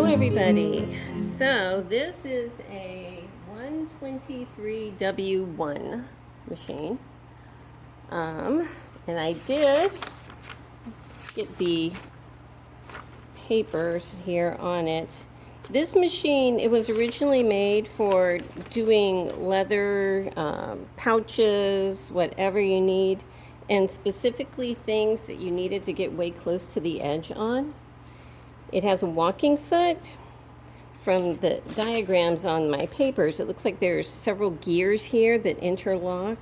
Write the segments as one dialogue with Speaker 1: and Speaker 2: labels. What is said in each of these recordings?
Speaker 1: Everybody, so this is a 123W1 machine, and I did get the papers here on it. This machine, it was originally made for doing leather pouches, whatever you need, and specifically things that you needed to get way close to the edge on. It has a walking foot. From the diagrams on my papers, it looks like there's several gears here that interlock.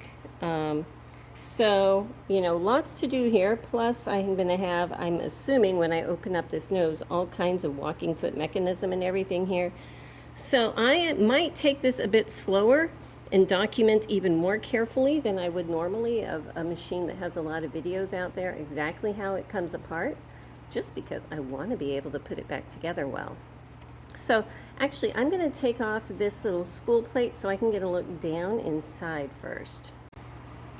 Speaker 1: So, you know, lots to do here. Plus, I'm going to have, I'm assuming when I open up this nose, all kinds of walking foot mechanism and everything here. So I might take this a bit slower and document even more carefully than I would normally of a machine that has a lot of videos out there, exactly how it comes apart, just because I want to be able to put it back together well. So actually, I'm going to take off this little spool plate so I can get a look down inside first.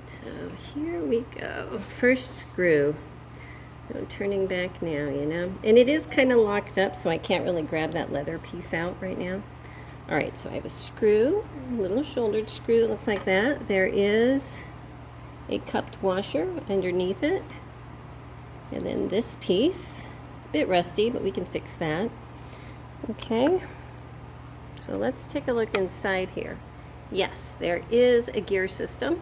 Speaker 1: So here we go. First screw. I'm turning back now, you know. And it is kind of locked up, so I can't really grab that leather piece out right now. All right, so I have a screw, a little shouldered screw that looks like that. There is a cupped washer underneath it. And then this piece, a bit rusty, but we can fix that. Okay, so let's take a look inside here. Yes, there is a gear system,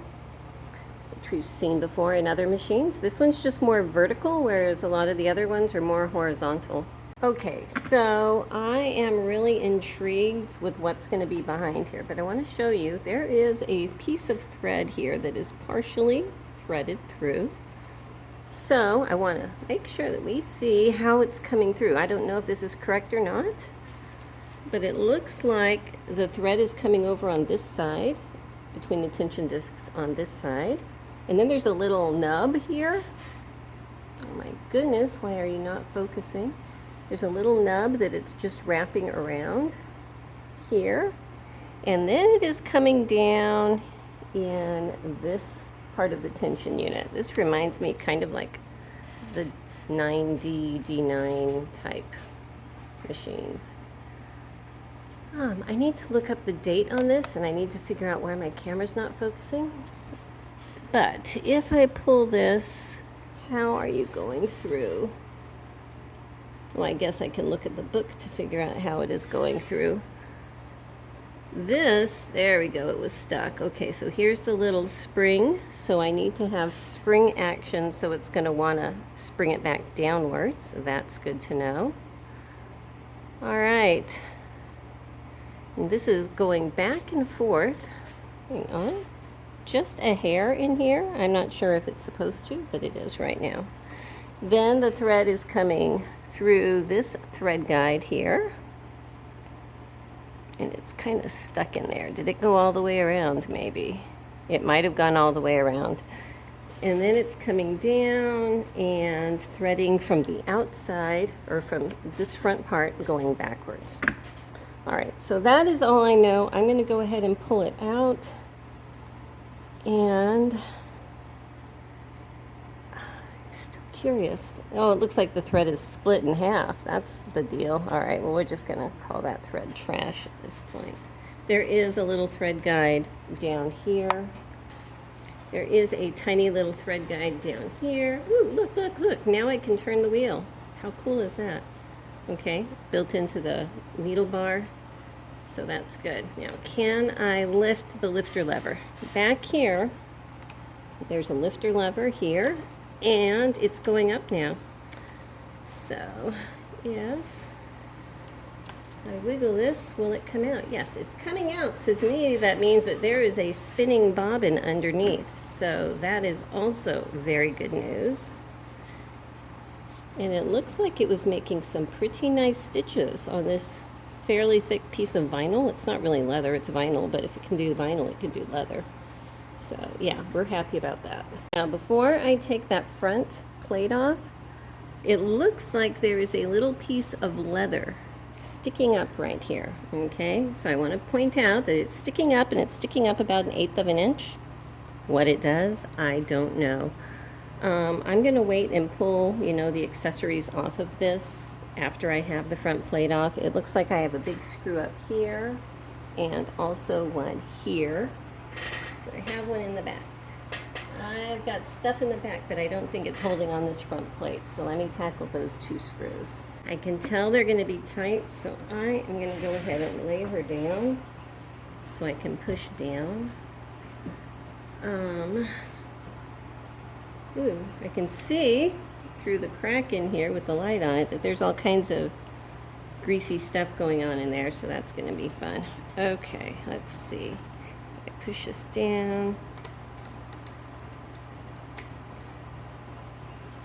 Speaker 1: which we've seen before in other machines. This one's just more vertical, whereas a lot of the other ones are more horizontal. Okay, so I am really intrigued with what's going to be behind here, but I want to show you there is a piece of thread here that is partially threaded through. So I want to make sure that we see how it's coming through. I don't know if this is correct or not, but it looks like the thread is coming over on this side, between the tension discs on this side. And then there's a little nub here. Oh my goodness, why are you not focusing? There's a little nub that it's just wrapping around here. And then it is coming down in this part of the tension unit. This reminds me kind of like the 9D, D9 type machines. I need to look up the date on this, and I need to figure out why my camera's not focusing. But if I pull this, how are you going through? Well, I guess I can look at the book to figure out how it is going through. This, there we go, it was stuck. Okay, so here's the little spring. So I need to have spring action, so it's going to want to spring it back downwards. So that's good to know. All right. And this is going back and forth. Hang on. Just a hair in here. I'm not sure if it's supposed to, but it is right now. Then the thread is coming through this thread guide here. And it's kind of stuck in there. Did it go all the way around? Maybe. It might have gone all the way around. And then it's coming down and threading from the outside, or from this front part, going backwards. All right, so that is all I know. I'm going to go ahead and pull it out. And I'm still curious. Oh, it looks like the thread is split in half. That's the deal. All right, well, we're just going to call that thread trash at this point. There is a little thread guide down here. There is a tiny little thread guide down here. Ooh, look, look, look. Now I can turn the wheel. How cool is that? Okay, built into the needle bar. So that's good. Now, can I lift the lifter lever? Back here, there's a lifter lever here, and it's going up now. So if I wiggle this, will it come out? Yes, it's coming out. So to me, that means that there is a spinning bobbin underneath. So that is also very good news. And it looks like it was making some pretty nice stitches on this fairly thick piece of vinyl. It's not really leather, it's vinyl, but if it can do vinyl, it can do leather. So yeah, we're happy about that. Now, before I take that front plate off, it looks like there is a little piece of leather sticking up right here, okay? So I want to point out that it's sticking up, and it's sticking up about 1/8 of an inch. What it does, I don't know. I'm going to wait and pull, you know, the accessories off of this after I have the front plate off. It looks like I have a big screw up here and also one here. Do I have one in the back? I've got stuff in the back, but I don't think it's holding on this front plate. So let me tackle those 2 screws. I can tell they're going to be tight, so I am going to go ahead and lay her down so I can push down. Ooh, I can see through the crack in here with the light on it that there's all kinds of greasy stuff going on in there, so that's going to be fun. Okay, let's see. I push this down.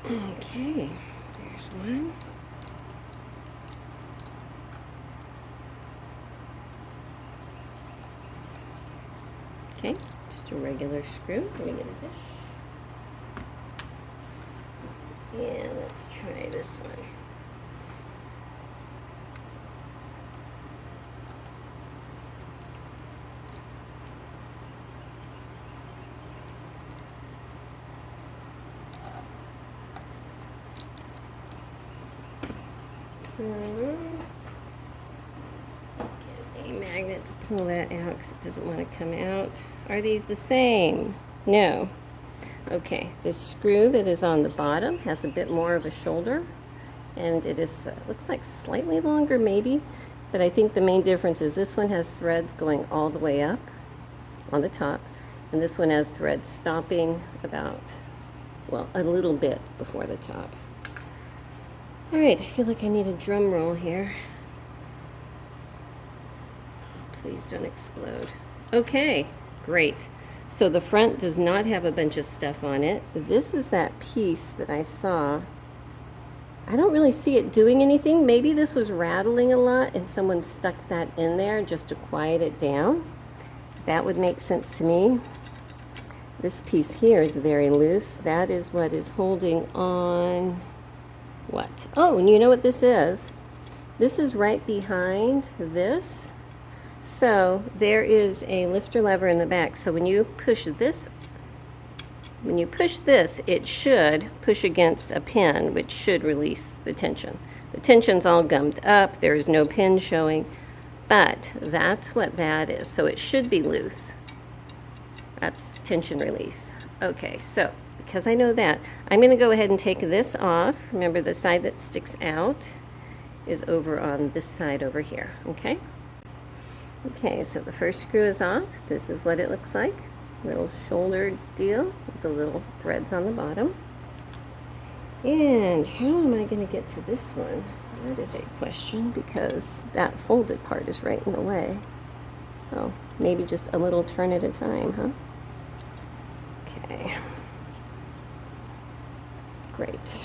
Speaker 1: Okay, there's one. Okay, just a regular screw. Let me get a dish. And let's try this one. Get a magnet to pull that out because it doesn't want to come out. Are these the same? No. Okay, the screw that is on the bottom has a bit more of a shoulder, and it is looks like slightly longer maybe, but I think the main difference is this one has threads going all the way up on the top, and this one has threads stopping about, well, a little bit before the top. All right, I feel like I need a drum roll here. Please don't explode. Okay, great. So the front does not have a bunch of stuff on it. This is that piece that I saw. I don't really see it doing anything. Maybe this was rattling a lot and someone stuck that in there just to quiet it down. That would make sense to me. This piece here is very loose. That is what is holding on what? Oh, and you know what this is? This is right behind this. So there is a lifter lever in the back. So when you push this, it should push against a pin, which should release the tension. The tension's all gummed up. There is no pin showing, but that's what that is. So it should be loose. That's tension release. Okay, so because I know that, I'm going to go ahead and take this off. Remember, the side that sticks out is over on this side over here, okay? Okay, so the first screw is off. This is what it looks like. Little shoulder deal with the little threads on the bottom. And how am I going to get to this one? That is a question, because that folded part is right in the way. Oh, maybe just a little turn at a time, huh? Okay. Great.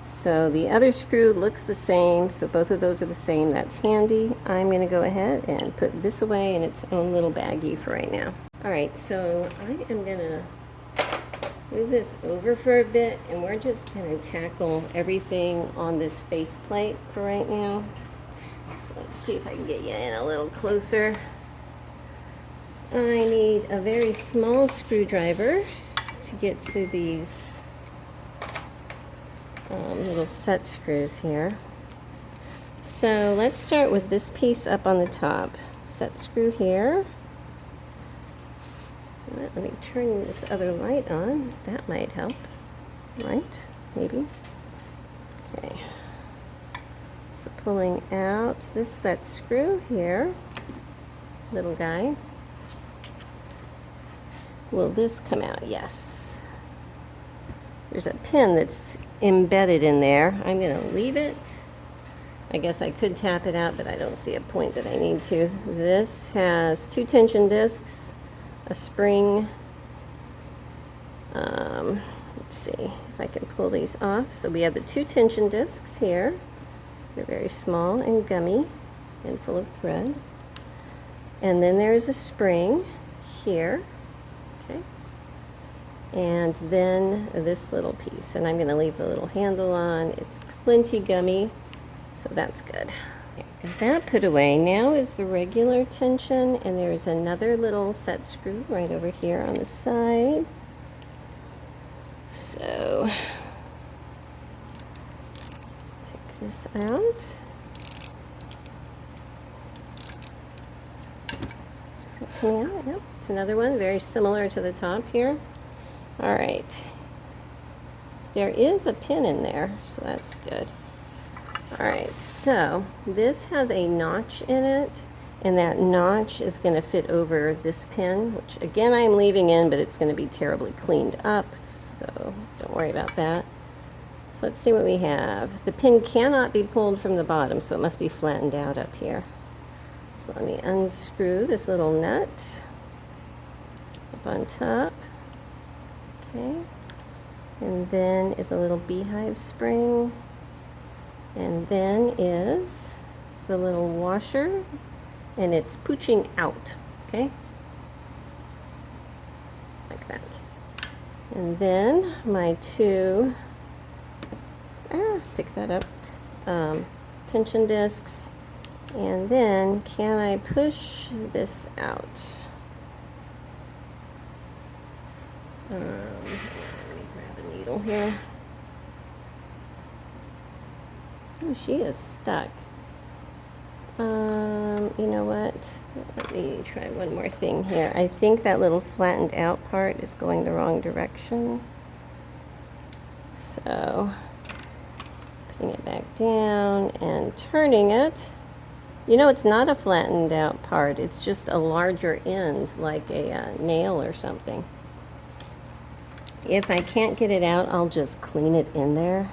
Speaker 1: So the other screw looks the same, so both of those are the same. That's handy. I'm going to go ahead and put this away in its own little baggie for right now. All right, so I am going to move this over for a bit, and we're just going to tackle everything on this faceplate for right now. So let's see if I can get you in a little closer. I need a very small screwdriver to get to these little set screws here. So let's start with this piece up on the top. Set screw here. Let me turn this other light on. That might help. Right? Maybe. Okay. So pulling out this set screw here, little guy. Will this come out? Yes. There's a pin that's embedded in there. I'm going to leave it. I guess I could tap it out, but I don't see a point that I need to. This has 2 tension discs, a spring. Let's see if I can pull these off. So we have the 2 tension discs here. They're very small and gummy and full of thread. And then there's a spring here. Okay. And then this little piece. And I'm going to leave the little handle on. It's plenty gummy, so that's good. Got that put away. Now is the regular tension, and there's another little set screw right over here on the side. So take this out. Is it coming out? Yep. It's another one, very similar to the top here. All right. There is a pin in there, so that's good. All right, so this has a notch in it, and that notch is going to fit over this pin, which again I'm leaving in, but it's going to be terribly cleaned up, so don't worry about that. So let's see what we have. The pin cannot be pulled from the bottom, so it must be flattened out up here. So let me unscrew this little nut up on top. Okay, and then is a little beehive spring. And then is the little washer, and it's pooching out, okay? Like that. And then my 2, pick that up, tension discs. And then can I push this out? Let me grab a needle here. Oh, she is stuck. You know what? Let me try one more thing here. I think that little flattened out part is going the wrong direction. So, putting it back down and turning it. You know, it's not a flattened out part. It's just a larger end, like a nail or something. If I can't get it out, I'll just clean it in there.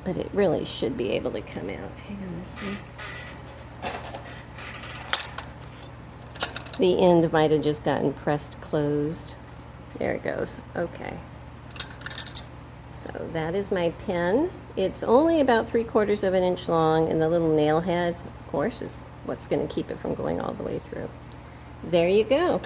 Speaker 1: But it really should be able to come out. Hang on a sec. The end might have just gotten pressed closed. There it goes. Okay. So that is my pin. It's only about 3/4 of an inch long, and the little nail head, of course, is what's going to keep it from going all the way through. There you go.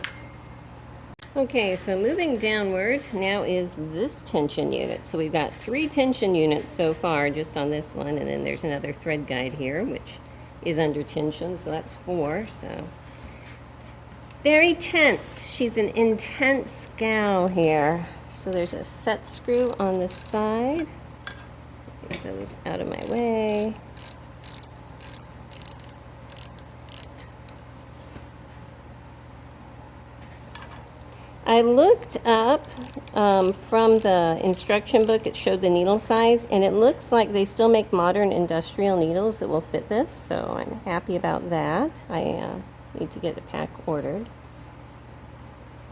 Speaker 1: Okay, so moving downward, now is this tension unit. So we've got 3 tension units so far just on this one, and then there's another thread guide here, which is under tension, so that's 4. So very tense. She's an intense gal here. So there's a set screw on the side. Get those out of my way. I looked up from the instruction book. It showed the needle size, and it looks like they still make modern industrial needles that will fit this, so I'm happy about that. I need to get a pack ordered.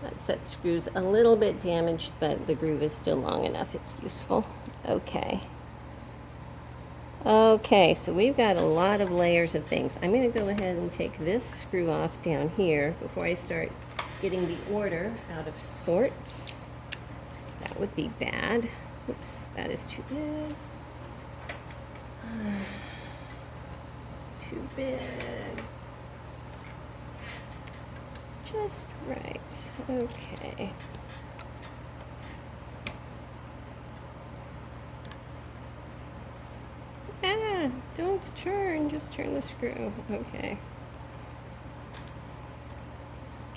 Speaker 1: That set screw's a little bit damaged, but the groove is still long enough. It's useful. Okay. Okay, so we've got a lot of layers of things. I'm going to go ahead and take this screw off down here before I start getting the order out of sorts. So that would be bad. Oops, that is too big. Too big. Just right. Okay. Ah, don't turn, just turn the screw. Okay.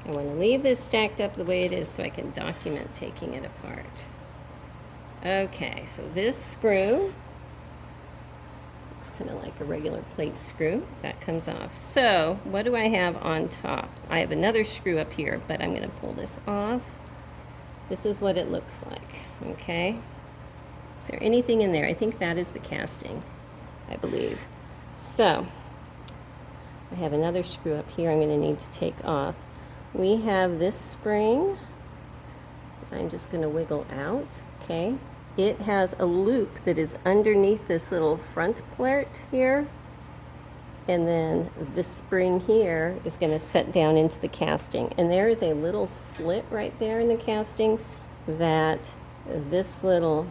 Speaker 1: I want to leave this stacked up the way it is so I can document taking it apart. Okay, so this screw looks kind of like a regular plate screw. That comes off. So what do I have on top? I have another screw up here, but I'm going to pull this off. This is what it looks like, okay? Is there anything in there? I think that is the casting, I believe. So I have another screw up here I'm going to need to take off. We have this spring. I'm just going to wiggle out, okay? It has a loop that is underneath this little front plate here. And then this spring here is going to set down into the casting. And there is a little slit right there in the casting that this little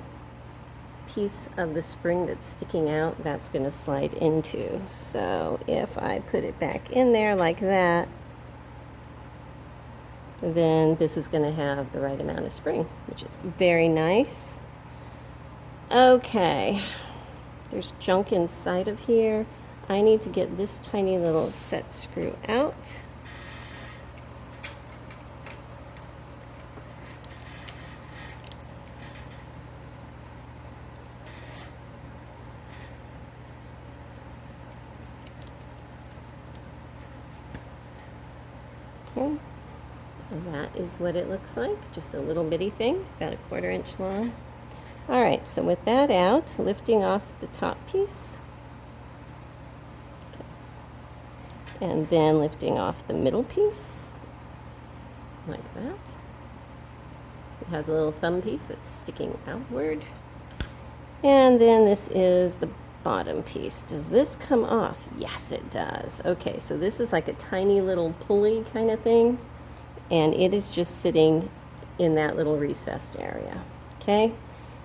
Speaker 1: piece of the spring that's sticking out, that's going to slide into. So if I put it back in there like that, then this is going to have the right amount of spring, which is very nice. Okay, there's junk inside of here. I need to get this tiny little set screw out. Okay, and that is what it looks like, just a little bitty thing, about 1/4 inch long. All right, so with that out, lifting off the top piece, okay, and then lifting off the middle piece, like that. It has a little thumb piece that's sticking outward. And then this is the bottom piece. Does this come off? Yes, it does. Okay, so this is like a tiny little pulley kind of thing, and it is just sitting in that little recessed area, okay?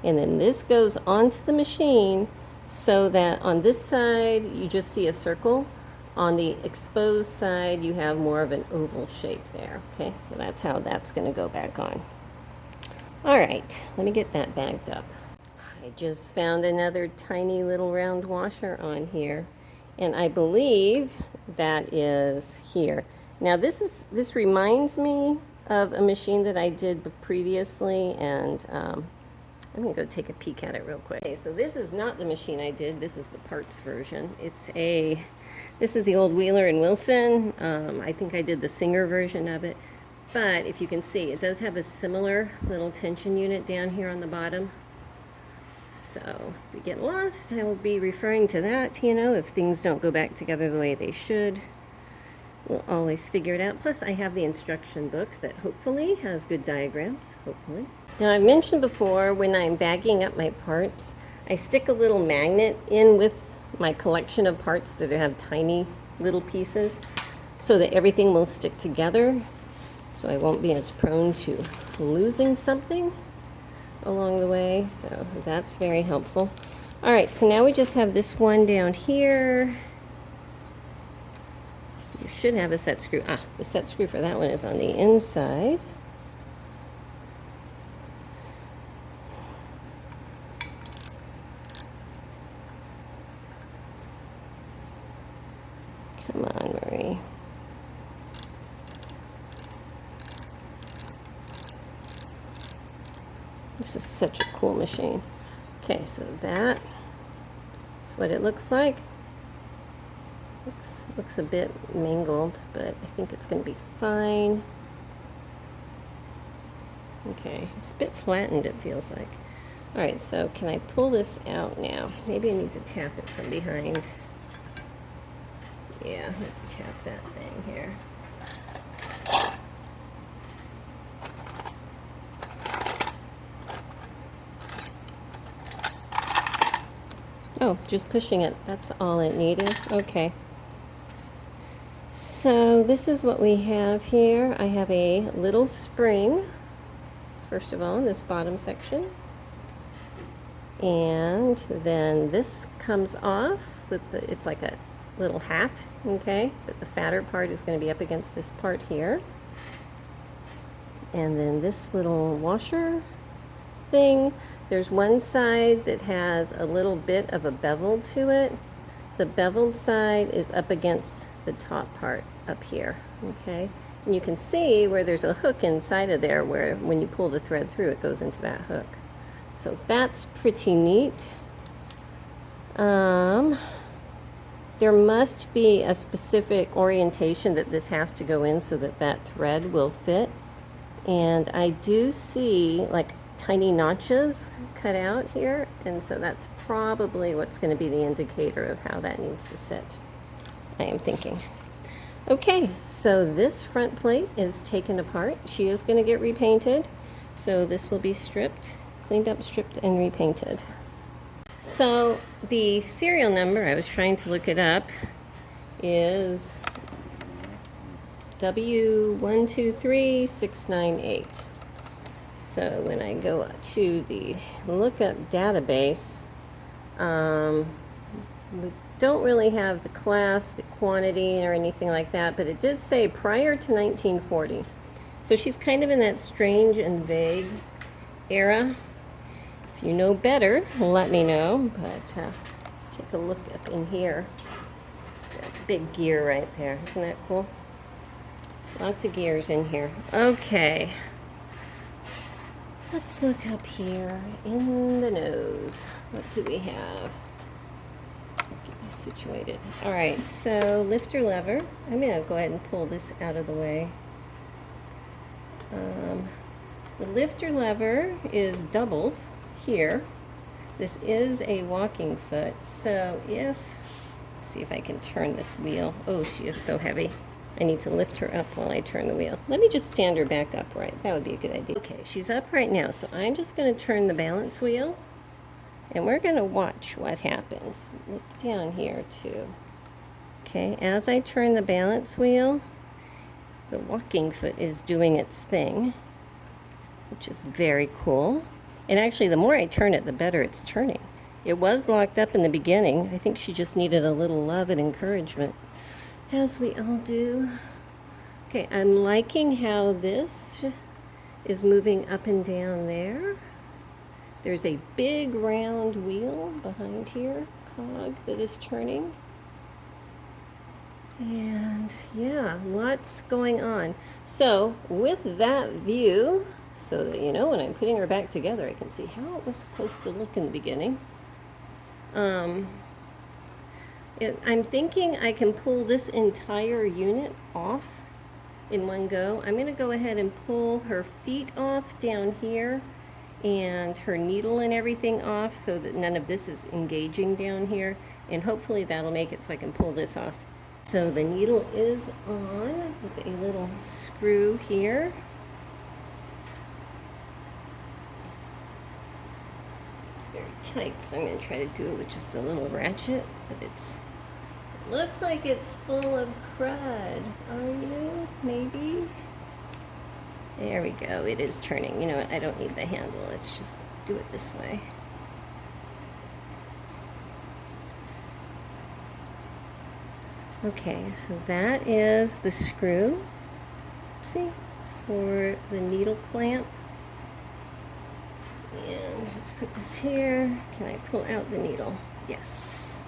Speaker 1: And then this goes onto the machine so that on this side you just see a circle. On the exposed side you have more of an oval shape there, okay? So that's how that's going to go back on. All right, let me get that bagged up. I just found another tiny little round washer on here, and I believe that is here. Now this reminds me of a machine that I did previously, and I'm gonna go take a peek at it real quick. Okay, so this is not the machine I did. This is the parts version. This is the old Wheeler and Wilson. I think I did the Singer version of it, but if you can see, it does have a similar little tension unit down here on the bottom. So if we get lost, I will be referring to that, you know, if things don't go back together the way they should. We'll always figure it out. Plus I have the instruction book that hopefully has good diagrams, hopefully. Now I've mentioned before, when I'm bagging up my parts, I stick a little magnet in with my collection of parts that have tiny little pieces so that everything will stick together, so I won't be as prone to losing something along the way. So that's very helpful. All right, so now we just have this one down here. You should have a set screw. The set screw for that one is on the inside. Come on, Marie. This is such a cool machine. Okay, so that is what it looks like. Looks a bit mangled, but I think it's going to be fine. Okay, it's a bit flattened, it feels like. All right, so can I pull this out now? Maybe I need to tap it from behind. Yeah, let's tap that thing here. Oh, just pushing it. That's all it needed. Okay. So this is what we have here. I have a little spring, first of all, in this bottom section. And then this comes off with it's like a little hat, okay? But the fatter part is going to be up against this part here. And then this little washer thing, there's one side that has a little bit of a bevel to it. The beveled side is up against the top part up here, okay? And you can see where there's a hook inside of there where when you pull the thread through, it goes into that hook. So that's pretty neat. there must be a specific orientation that this has to go in so that that thread will fit. And I do see like tiny notches cut out here, and so that's probably what's going to be the indicator of how that needs to sit, I am thinking. Okay, so this front plate is taken apart. She is going to get repainted, so this will be stripped, cleaned up, stripped, and repainted. So the serial number, I was trying to look it up, is W123698. So when I go to the lookup database, we don't really have the class, the quantity, or anything like that, but it did say prior to 1940. So she's kind of in that strange and vague era. If you know better, let me know, but let's take a look up in here. That big gear right there, isn't that cool? Lots of gears in here. Okay. Let's look up here in the nose. What do we have? Get you situated. All right, so lifter lever. I'm going to go ahead and pull this out of the way. The lifter lever is doubled here. This is a walking foot, so let's see if I can turn this wheel. Oh, she is so heavy. I need to lift her up while I turn the wheel. Let me just stand her back upright. That would be a good idea. Okay, she's up right now, so I'm just going to turn the balance wheel, and we're going to watch what happens. Look down here, too. Okay, as I turn the balance wheel, the walking foot is doing its thing, which is very cool. And actually, the more I turn it, the better it's turning. It was locked up in the beginning. I think she just needed a little love and encouragement, as we all do. Okay, I'm liking how this is moving up and down there. There's a big round wheel behind here, cog, that is turning. And yeah, lots going on. So with that view, so that you know when I'm putting her back together, I can see how it was supposed to look in the beginning. I'm thinking I can pull this entire unit off in one go. I'm going to go ahead and pull her feet off down here and her needle and everything off so that none of this is engaging down here, and hopefully that'll make it so I can pull this off. So the needle is on with a little screw here. Tight, so I'm going to try to do it with just a little ratchet, but it looks like it's full of crud. Are you? Maybe? There we go. It is turning. You know what? I don't need the handle. Let's just do it this way. Okay, so that is the screw, see, for the needle clamp. And let's put this here. Can I pull out the needle? Yes.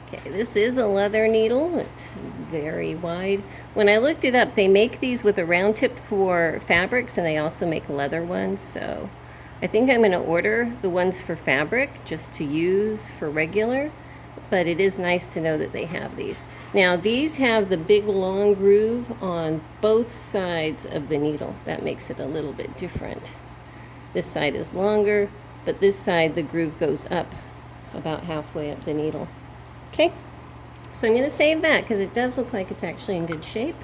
Speaker 1: Okay, this is a leather needle. It's very wide. When I looked it up, they make these with a round tip for fabrics, and they also make leather ones. So I think I'm going to order the ones for fabric just to use for regular. But it is nice to know that they have these. Now, these have the big long groove on both sides of the needle. That makes it a little bit different. This side is longer, but this side the groove goes up about halfway up the needle. Okay, so I'm going to save that because it does look like it's actually in good shape.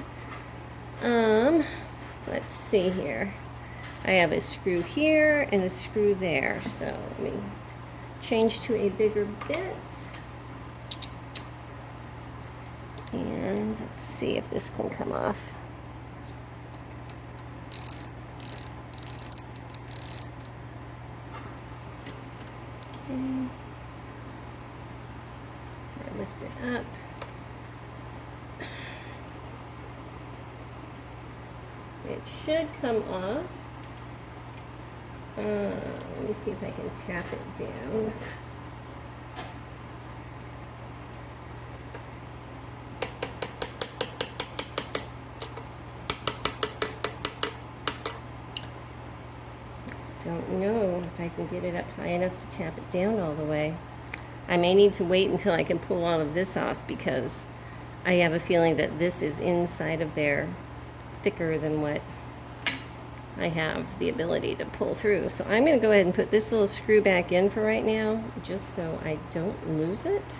Speaker 1: Let's see here. I have a screw here and a screw there, so let me change to a bigger bit. And let's see if this can come off. Okay. I lift it up. It should come off. Let me see if I can tap it down. Don't know if I can get it up high enough to tap it down all the way. I may need to wait until I can pull all of this off because I have a feeling that this is inside of there thicker than what I have the ability to pull through. So I'm going to go ahead and put this little screw back in for right now, just so I don't lose it.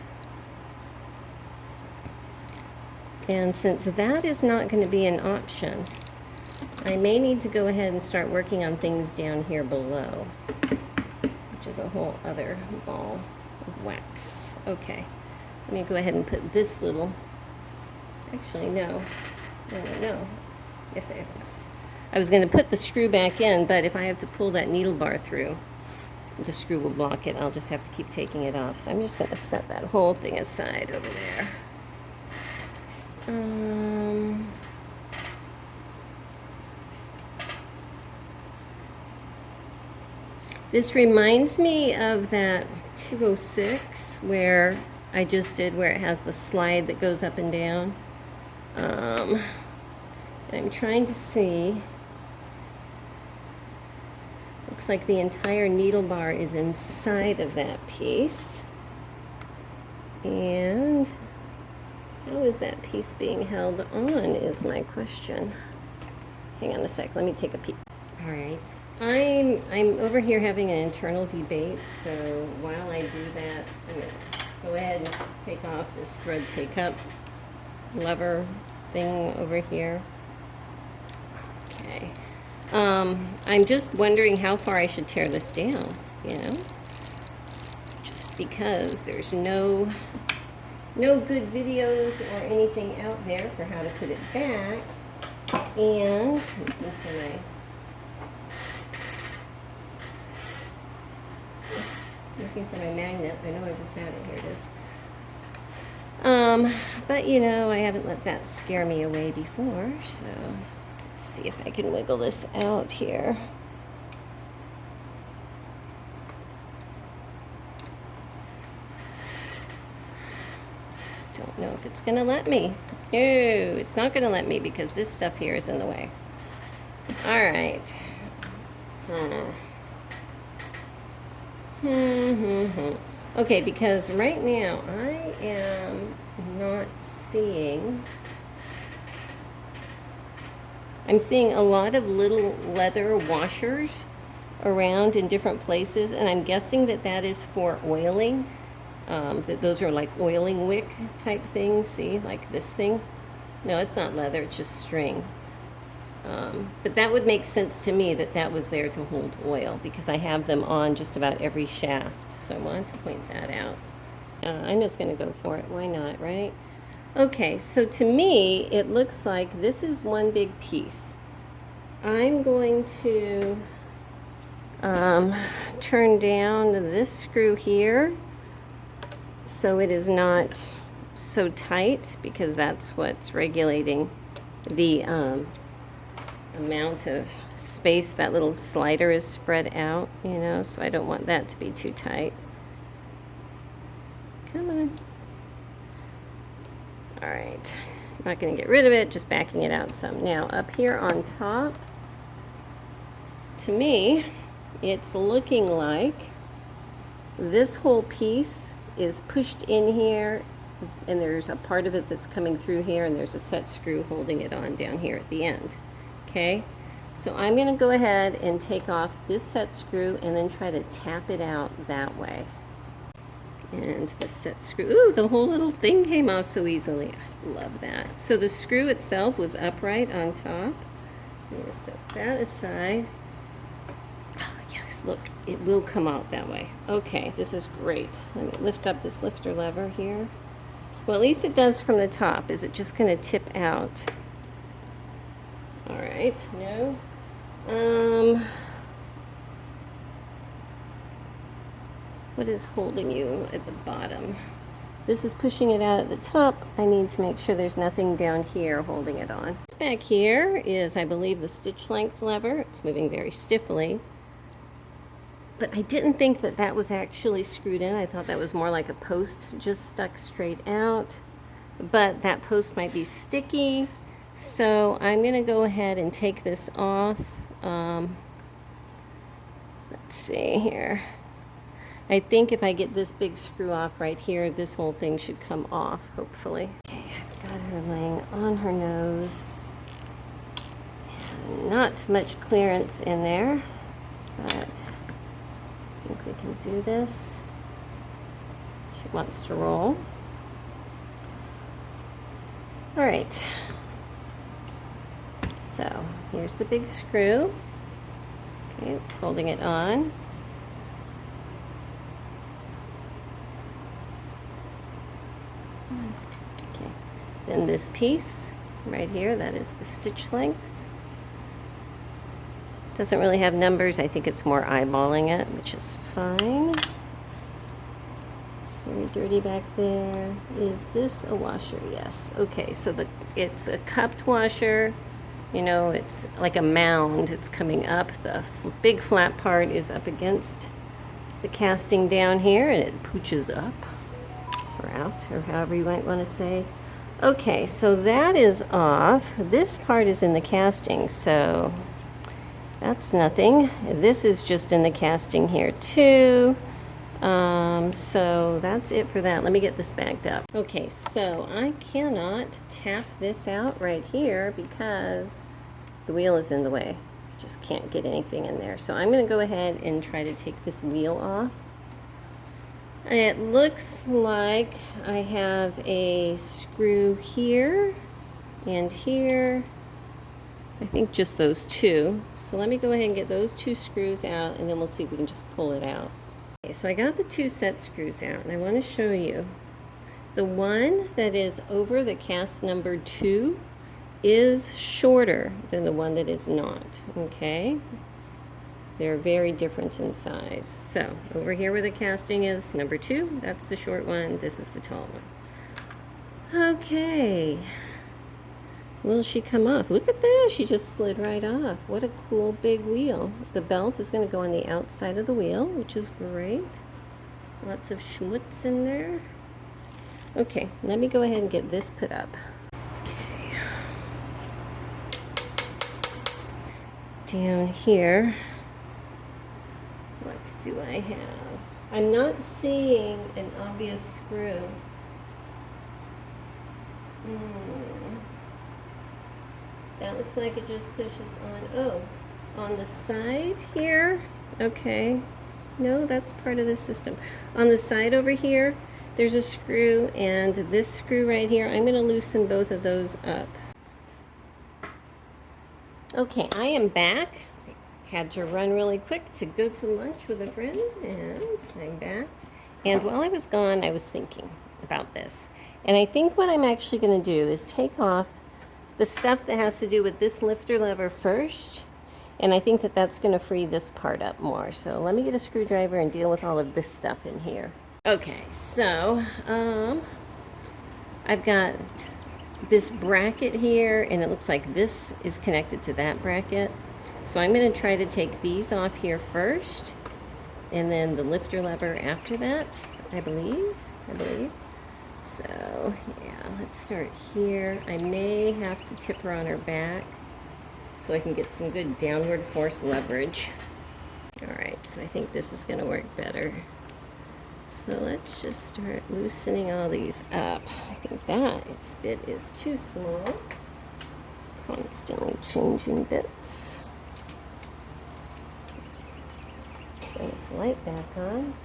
Speaker 1: And since that is not going to be an option, I may need to go ahead and start working on things down here below, which is a whole other ball of wax. Okay, let me go ahead and put this little, actually no. Yes, I was going to put the screw back in, but if I have to pull that needle bar through, the screw will block it. I'll just have to keep taking it off. So I'm just going to set that whole thing aside over there. This reminds me of that 206 where I just did, where it has the slide that goes up and down. I'm trying to see. Looks like the entire needle bar is inside of that piece. And how is that piece being held on is my question. Hang on a sec, let me take a peek. All right, I'm over here having an internal debate, so while I do that, I'm gonna go ahead and take off this thread take-up lever thing over here. Okay. I'm just wondering how far I should tear this down, you know? Just because there's no good videos or anything out there for how to put it back. And looking for my magnet. I know I just had it. Here it is. But you know, I haven't let that scare me away before, so let's see if I can wiggle this out here. Don't know if it's gonna let me. No, it's not gonna let me because this stuff here is in the way. All right. Okay, because right now I am not seeing. I'm seeing a lot of little leather washers around in different places, and I'm guessing that that is for oiling. That those are like oiling wick type things. See, like this thing. No, it's not leather, it's just string. But that would make sense to me that that was there to hold oil because I have them on just about every shaft. So I wanted to point that out. I'm just going to go for it. Why not, right? Okay, so to me, it looks like this is one big piece. I'm going to turn down this screw here so it is not so tight because that's what's regulating the amount of space that little slider is spread out, you know, so I don't want that to be too tight. Come on. All right, I'm not going to get rid of it, just backing it out some. Now, up here on top, to me, it's looking like this whole piece is pushed in here, and there's a part of it that's coming through here, and there's a set screw holding it on down here at the end. Okay, so I'm going to go ahead and take off this set screw and then try to tap it out that way. And the set screw, ooh, the whole little thing came off so easily. I love that. So the screw itself was upright on top. I'm going to set that aside. Oh, yes, look, it will come out that way. Okay, this is great. Let me lift up this lifter lever here. Well, at least it does from the top. Is it just going to tip out? All right, no. What is holding you at the bottom? This is pushing it out at the top. I need to make sure there's nothing down here holding it on. This back here is, I believe, the stitch length lever. It's moving very stiffly. But I didn't think that that was actually screwed in. I thought that was more like a post just stuck straight out. But that post might be sticky. So I'm going to go ahead and take this off. Let's see here. I think if I get this big screw off right here, this whole thing should come off, hopefully. Okay, I've got her laying on her nose. And not much clearance in there, but I think we can do this. She wants to roll. All right. So here's the big screw. Okay, holding it on. Okay, then this piece right here, that is the stitch length. Doesn't really have numbers. I think it's more eyeballing it, which is fine. Very dirty back there. Is this a washer? Yes. Okay, so it's a cupped washer. You know, it's like a mound. It's coming up. The big flat part is up against the casting down here, and it pooches up or out, or however you might want to say. Okay, so that is off. This part is in the casting, so that's nothing. This is just in the casting here too. So that's it for that. Let me get this backed up. Okay, so I cannot tap this out right here because the wheel is in the way. Just can't get anything in there. So I'm going to go ahead and try to take this wheel off. It looks like I have a screw here and here. I think just those two. So let me go ahead and get those two screws out, and then we'll see if we can just pull it out. Okay, so I got the two set screws out, and I want to show you. The one that is over the cast number 2 is shorter than the one that is not, okay? They're very different in size. So over here where the casting is number 2, that's the short one, this is the tall one. Okay. Will she come off? Look at that, she just slid right off. What a cool big wheel. The belt is going to go on the outside of the wheel, which is great. Lots of schmutz in there. Okay, let me go ahead and get this put up. Okay. Down here, what do I have? I'm not seeing an obvious screw. That looks like it just pushes on. Oh, on the side here. Okay. No, that's part of the system. On the side over here, there's a screw, and this screw right here, I'm going to loosen both of those up. Okay, I am back. Had to run really quick to go to lunch with a friend, and I'm back. And while I was gone, I was thinking about this. And I think what I'm actually going to do is take off the stuff that has to do with this lifter lever first, and I think that that's going to free this part up more. So let me get a screwdriver and deal with all of this stuff in here. Okay, so I've got this bracket here, and it looks like this is connected to that bracket. So I'm going to try to take these off here first, and then the lifter lever after that, I believe. So, yeah, let's start here. I may have to tip her on her back so I can get some good downward force leverage. All right, so I think this is going to work better. So let's just start loosening all these up. I think that bit is too small. Constantly changing bits. Turn this light back on.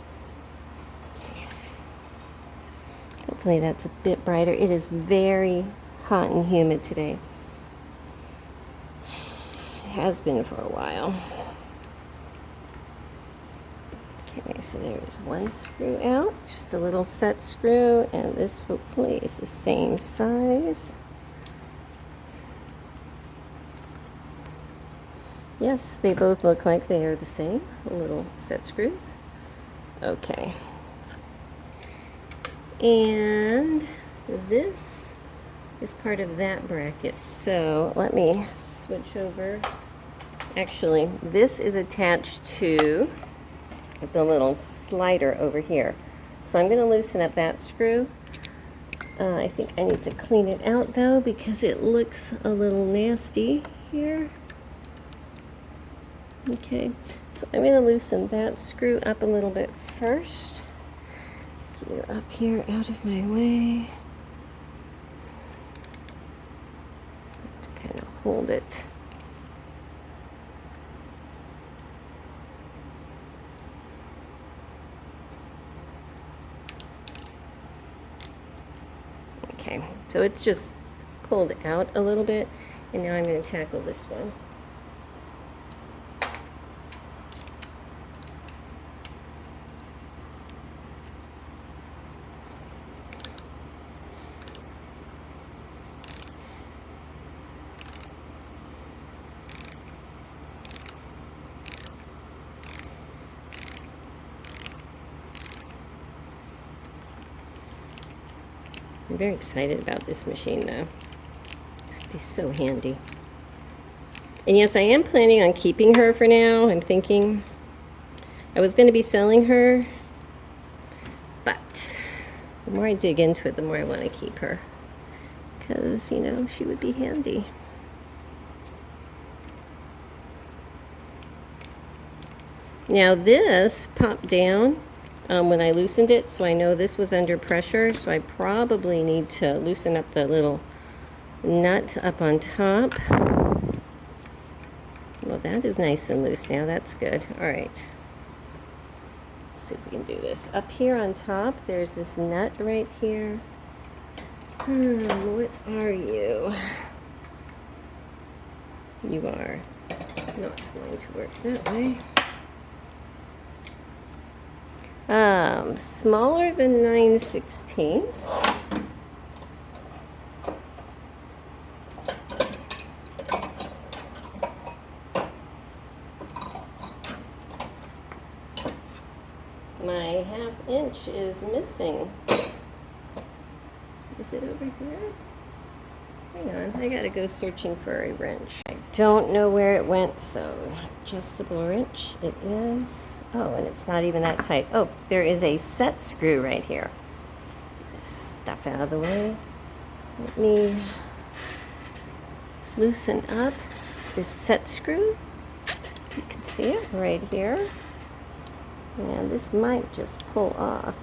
Speaker 1: Hopefully that's a bit brighter. It is very hot and humid today. It has been for a while. Okay, so there's one screw out, just a little set screw, and this hopefully is the same size. Yes, they both look like they are the same, little set screws. Okay. And this is part of that bracket. So let me switch over. Actually, this is attached to the little slider over here. So I'm going to loosen up that screw. I think I need to clean it out though because it looks a little nasty here. Okay, so I'm going to loosen that screw up a little bit first. Get you up here out of my way. To kind of hold it. Okay, so it's just pulled out a little bit, and now I'm going to tackle this one. I'm very excited about this machine though. It's going to be so handy. And yes, I am planning on keeping her for now. I'm thinking I was going to be selling her, but the more I dig into it, the more I want to keep her. Because, you know, she would be handy. Now this popped down when I loosened it, so I know this was under pressure, so I probably need to loosen up the little nut up on top. Well, that is nice and loose now. That's good. All right. Let's see if we can do this. Up here on top, there's this nut right here. What are you? You are not going to work that way. Smaller than 9/16. My ½ inch is missing. Is it over here? Hang on, I gotta go searching for a wrench. I don't know where it went, so adjustable wrench it is. Oh, and it's not even that tight. Oh, there is a set screw right here. Get this stuff out of the way. Let me loosen up this set screw. You can see it right here. And this might just pull off.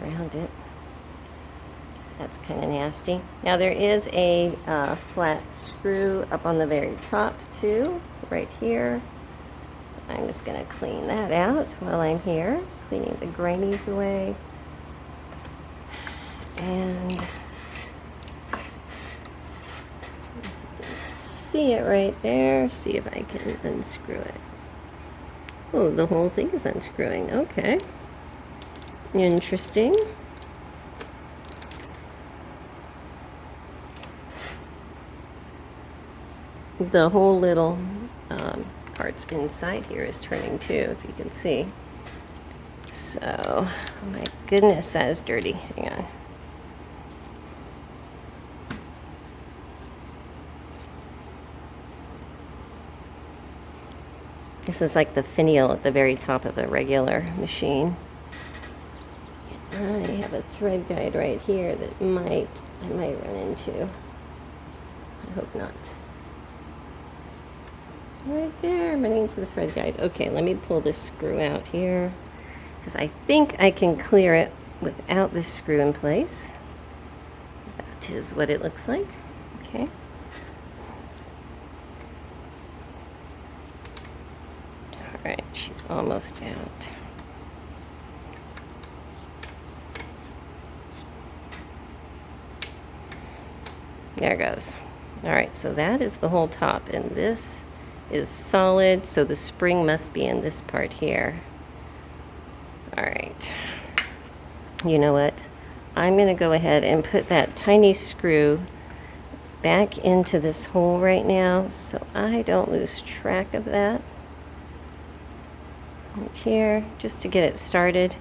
Speaker 1: Around it, because that's kind of nasty. Now there is a flat screw up on the very top too, right here. So I'm just going to clean that out while I'm here, cleaning the grainies away. And see it right there. See if I can unscrew it. Oh, the whole thing is unscrewing. Okay. Interesting. The whole little parts inside here is turning too, if you can see. So, oh my goodness, that is dirty. Hang on. This is like the finial at the very top of a regular machine. I have a thread guide right here that I might run into. I hope not. Right there, I'm running into the thread guide. Okay, let me pull this screw out here, because I think I can clear it without this screw in place. That is what it looks like. Okay. All right, she's almost out. There it goes. All right, so that is the whole top, and this is solid, so the spring must be in this part here. All right. You know what? I'm going to go ahead and put that tiny screw back into this hole right now, so I don't lose track of that. Right here, just to get it started.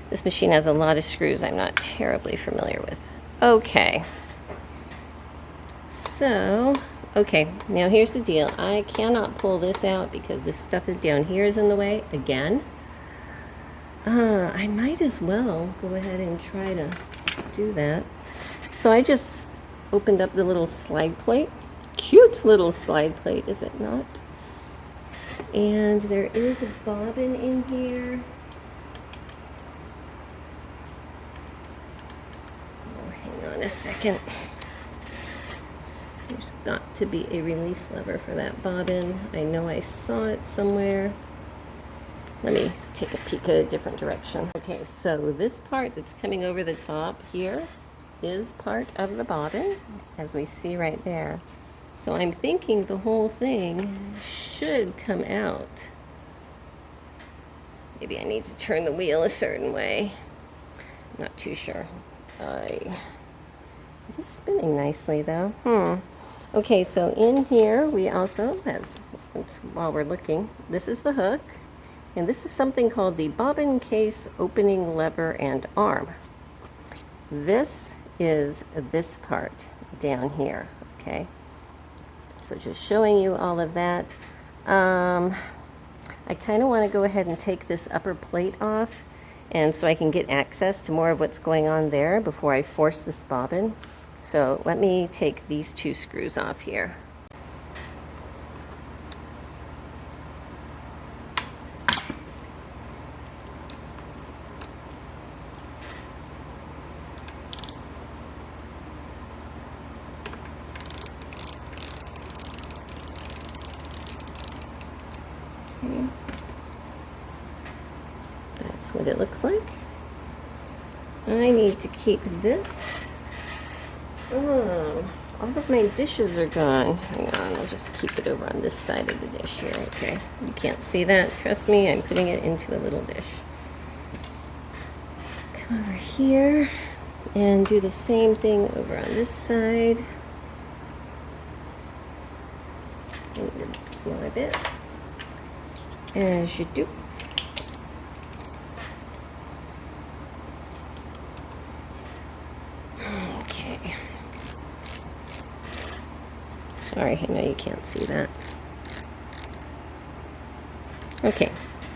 Speaker 1: This machine has a lot of screws I'm not terribly familiar with. Okay. So Okay, now here's the deal. I cannot pull this out because this stuff is down here is in the way again. I might as well go ahead and try to do that. So I just opened up the little slide plate. Cute little slide plate, is it not? And there is a bobbin in here. Oh, hang on a second. There's got to be a release lever for that bobbin. I know I saw it somewhere. Let me take a peek at a different direction. Okay, so this part that's coming over the top here is part of the bobbin, as we see right there. So I'm thinking the whole thing should come out. Maybe I need to turn the wheel a certain way. I'm not too sure. It is spinning nicely though. Okay, so in here we also, while we're looking, this is the hook. And this is something called the bobbin case opening lever and arm. This is this part down here, okay? So just showing you all of that. I kind of want to go ahead and take this upper plate off, and so I can get access to more of what's going on there before I force this bobbin. So let me take these two screws off here. That's what it looks like. I need to keep this. Oh, all of my dishes are gone. Hang on, I'll just keep it over on this side of the dish here, okay? You can't see that. Trust me, I'm putting it into a little dish. Come over here and do the same thing over on this side. I need to smell a bit. As you do. Okay. Sorry, I know you can't see that. Okay,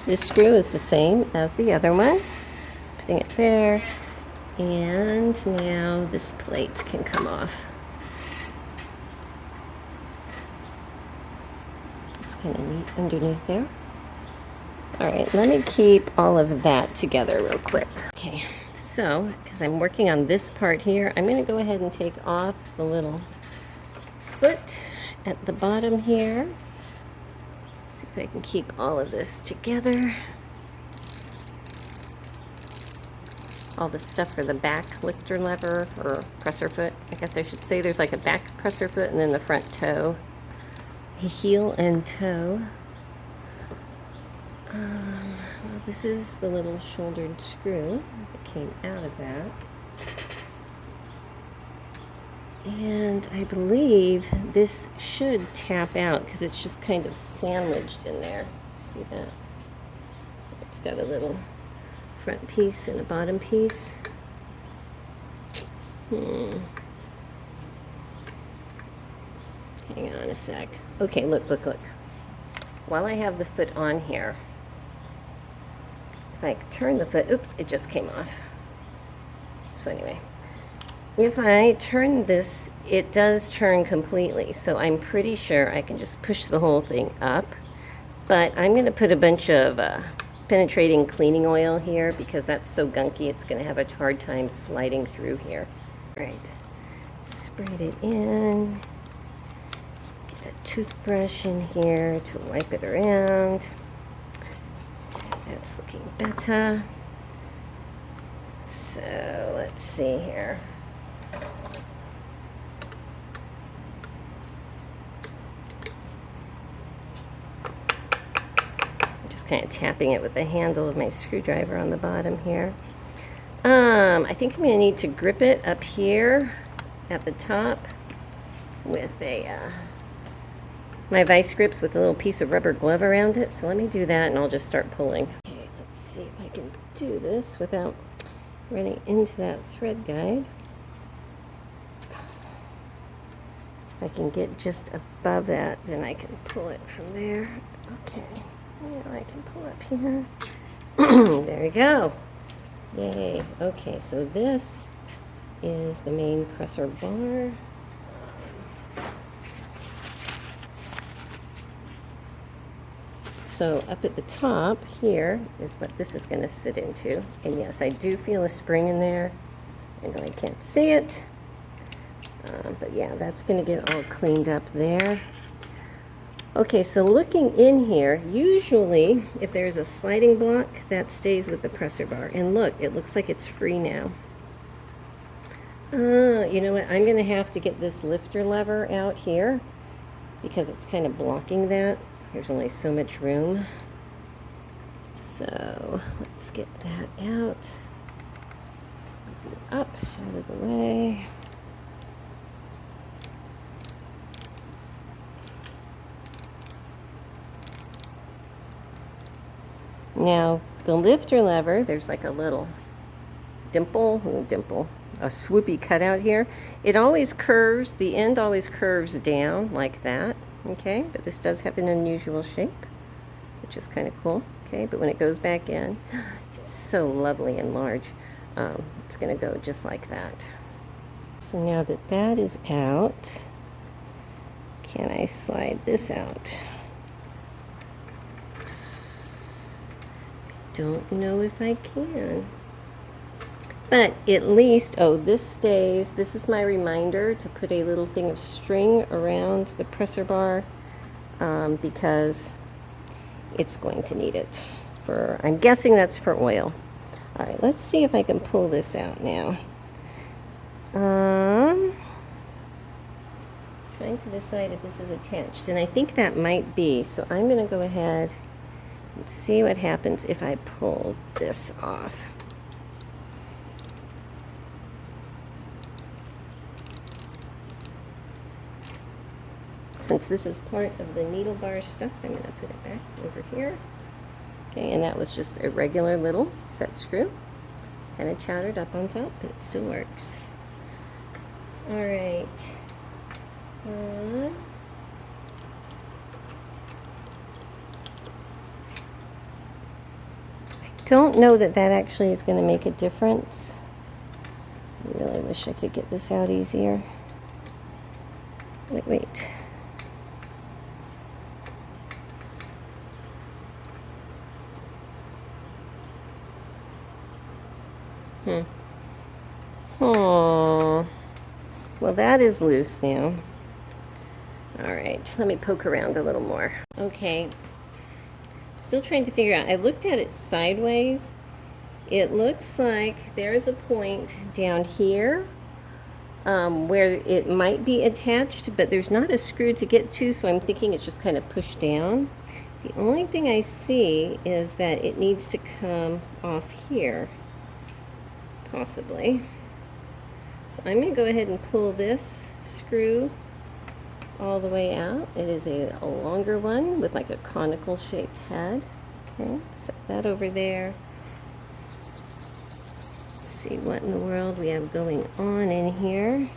Speaker 1: this screw is the same as the other one. Just putting it there. And now this plate can come off. It's kind of neat underneath there. All right, let me keep all of that together real quick. Okay, so, because I'm working on this part here, I'm going to go ahead and take off the little foot at the bottom here. See if I can keep all of this together. All the stuff for the back lifter lever, or presser foot, I guess I should say. There's like a back presser foot and then the front toe. Heel and toe. Well, this is the little shouldered screw that came out of that. And I believe this should tap out because it's just kind of sandwiched in there. See that? It's got a little front piece and a bottom piece. Hang on a sec. Okay, look. While I have the foot on here, if I turn the foot, oops, it just came off. So anyway, if I turn this, it does turn completely. So I'm pretty sure I can just push the whole thing up. But I'm going to put a bunch of penetrating cleaning oil here because that's so gunky it's going to have a hard time sliding through here. All right, sprayed it in. Get a toothbrush in here to wipe it around. That's looking better. So let's see here. I'm just kind of tapping it with the handle of my screwdriver on the bottom here. I think I'm going to need to grip it up here at the top with a my vice grips with a little piece of rubber glove around it. So let me do that and I'll just start pulling. Okay, let's see if I can do this without running into that thread guide. If I can get just above that, then I can pull it from there. Okay, now I can pull up here. There we go. Yay. Okay, so this is the main presser bar. So up at the top here is what this is going to sit into. And yes, I do feel a spring in there. I know I can't see it. But yeah, that's going to get all cleaned up there. Okay, so looking in here, usually if there's a sliding block, that stays with the presser bar. And look, it looks like it's free now. You know what? I'm going to have to get this lifter lever out here because it's kind of blocking that. There's only so much room. So let's get that out. Move you up, out of the way. Now, the lifter lever, there's like a little dimple, a swoopy cutout here. It always curves, the end always curves down like that, okay? But this does have an unusual shape, which is kind of cool, okay? But when it goes back in, it's so lovely and large. It's gonna go just like that. So now that that is out, can I slide this out? Don't know if I can, but at least, oh, this stays. This is my reminder to put a little thing of string around the presser bar because it's going to need it for, I'm guessing that's for oil. All right, let's see if I can pull this out now. Trying to decide if this is attached, and I think that might be, so I'm going to go ahead. Let's see what happens if I pull this off. Since this is part of the needle bar stuff, I'm going to put it back over here. Okay, and that was just a regular little set screw. Kind of chowdered up on top, but it still works. All right. Don't know that that actually is going to make a difference. I really wish I could get this out easier. Wait. Oh, well, that is loose now. All right, let me poke around a little more. Okay. Still trying to figure out. I looked at it sideways. It looks like there's a point down here where it might be attached, but there's not a screw to get to, so I'm thinking it's just kind of pushed down. The only thing I see is that it needs to come off here, possibly. So I'm going to go ahead and pull this screw all the way out. It is a longer one with like a conical shaped head. Okay, set that over there. Let's see what in the world we have going on in here.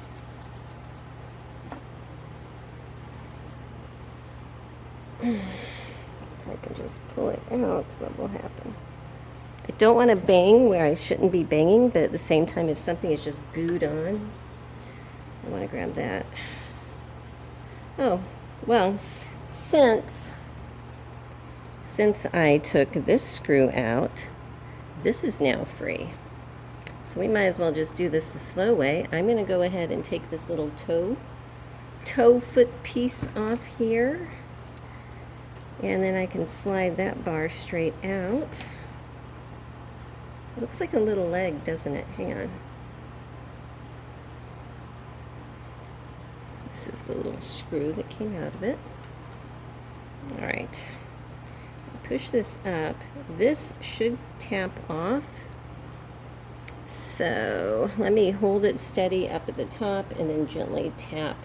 Speaker 1: If I can just pull it out, what will happen? I don't want to bang where I shouldn't be banging, but at the same time, if something is just glued on, I want to grab that. Oh, well, since I took this screw out, this is now free. So we might as well just do this the slow way. I'm going to go ahead and take this little toe foot piece off here. And then I can slide that bar straight out. It looks like a little leg, doesn't it? Hang on. This is the little screw that came out of it. All right. Push this up. This should tap off. So let me hold it steady up at the top and then gently tap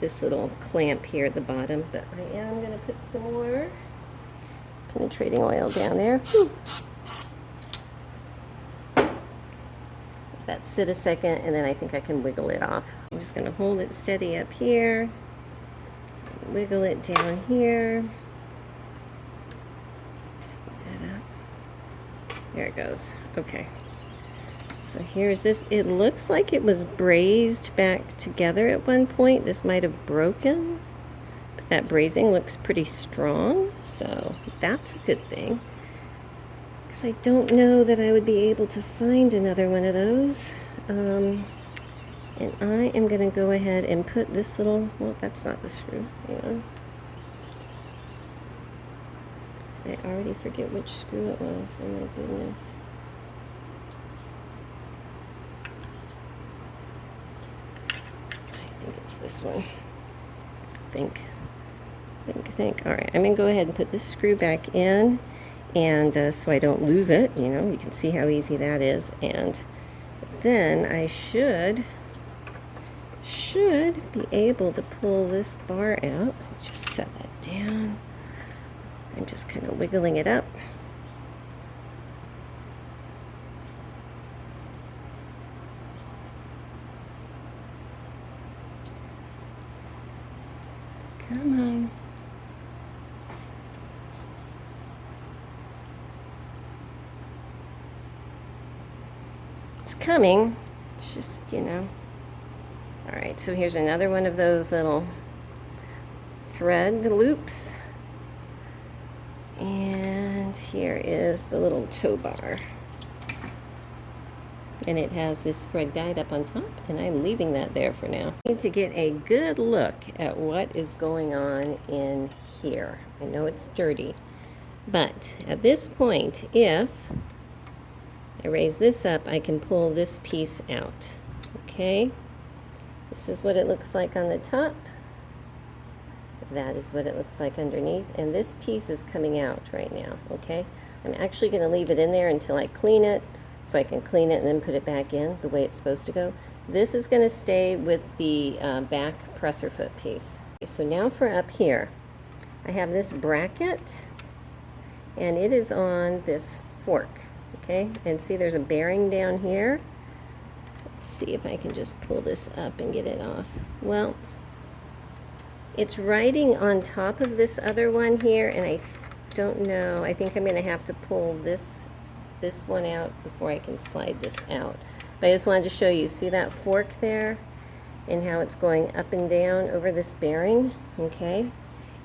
Speaker 1: this little clamp here at the bottom. But I am going to put some more penetrating oil down there. Whew. Let that sit a second, and then I think I can wiggle it off. just going to hold it steady up here, wiggle it down here. Tighten that up. There it goes. Okay. So here's this. It looks like it was brazed back together at one point. This might have broken, but that brazing looks pretty strong, so that's a good thing. Because I don't know that I would be able to find another one of those. And I am going to go ahead and put this little, well, that's not the screw. Hang on. I already forget which screw it was. Oh my goodness. I think it's this one. Think. All right, I'm going to go ahead and put this screw back in, and so I don't lose it. You know, you can see how easy that is. And then I should be able to pull this bar out. Just set that down. I'm just kind of wiggling it up. Come on. It's coming. It's just, you know. All right, so here's another one of those little thread loops. And here is the little tow bar. And it has this thread guide up on top, and I'm leaving that there for now. I need to get a good look at what is going on in here. I know it's dirty, but at this point, if I raise this up, I can pull this piece out. Okay, this is what it looks like on the top. That is what it looks like underneath, and this piece is coming out right now. Okay, I'm actually going to leave it in there until I clean it, so I can clean it and then put it back in the way it's supposed to go. This is going to stay with the back presser foot piece. Okay, so now for up here, I have this bracket, and it is on this fork. Okay, and see there's a bearing down here. Let's see if I can just pull this up and get it off. Well, it's riding on top of this other one here, and I don't know. I think I'm going to have to pull this one out before I can slide this out. But I just wanted to show you, see that fork there and how it's going up and down over this bearing. Okay,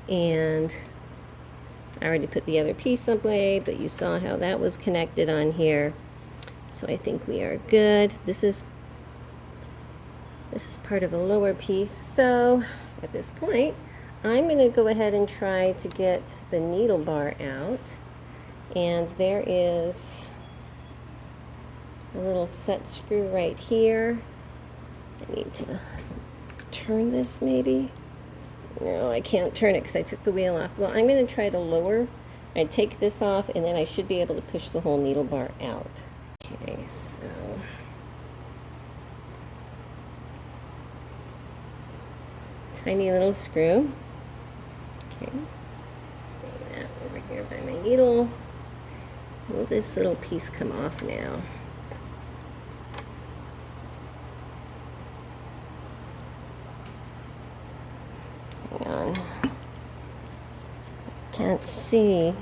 Speaker 1: and I already put the other piece away, but you saw how that was connected on here. So I think we are good. This is part of a lower piece. So at this point, I'm going to go ahead and try to get the needle bar out. And there is a little set screw right here. I need to turn this maybe. No, I can't turn it because I took the wheel off. Well, I'm going to try to lower. I take this off, and then I should be able to push the whole needle bar out. Okay, so tiny little screw. Okay, stay that over here by my needle. Will this little piece come off now? Hang on. Can't see.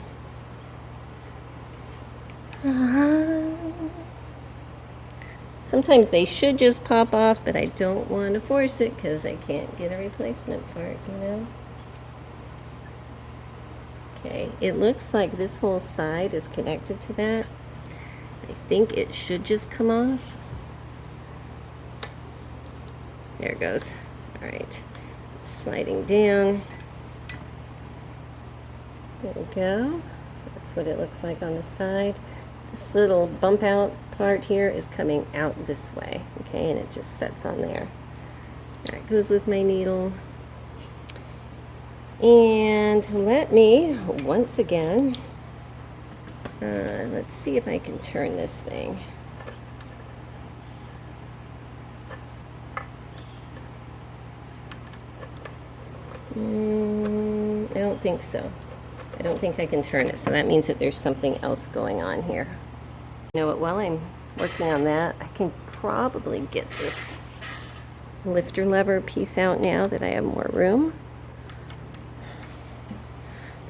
Speaker 1: Sometimes they should just pop off, but I don't want to force it because I can't get a replacement part, you know? Okay, it looks like this whole side is connected to that. I think it should just come off. There it goes. All right, it's sliding down. There we go. That's what it looks like on the side. This little bump out part here is coming out this way, okay, and it just sets on there. That goes with my needle. And let me, once again, let's see if I can turn this thing. I don't think so. I don't think I can turn it, so that means that there's something else going on here. You know what, while I'm working on that, I can probably get this lifter lever piece out now that I have more room.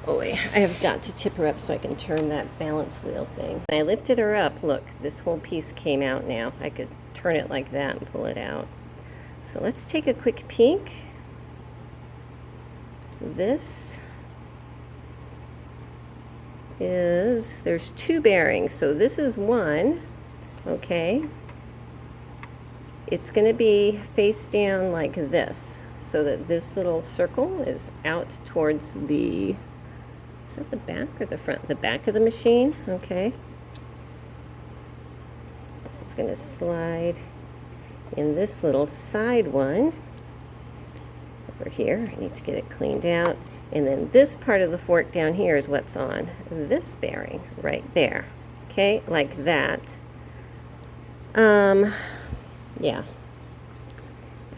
Speaker 1: Oh wait, I have got to tip her up so I can turn that balance wheel thing. When I lifted her up, look, this whole piece came out now. I could turn it like that and pull it out. So let's take a quick peek. This is, there's two bearings. So this is one, okay. It's going to be face down like this, so that this little circle is out towards the, is that the back or the front? The back of the machine, okay. This is going to slide in this little side one over here. I need to get it cleaned out. And then this part of the fork down here is what's on this bearing right there, okay, like that. Yeah,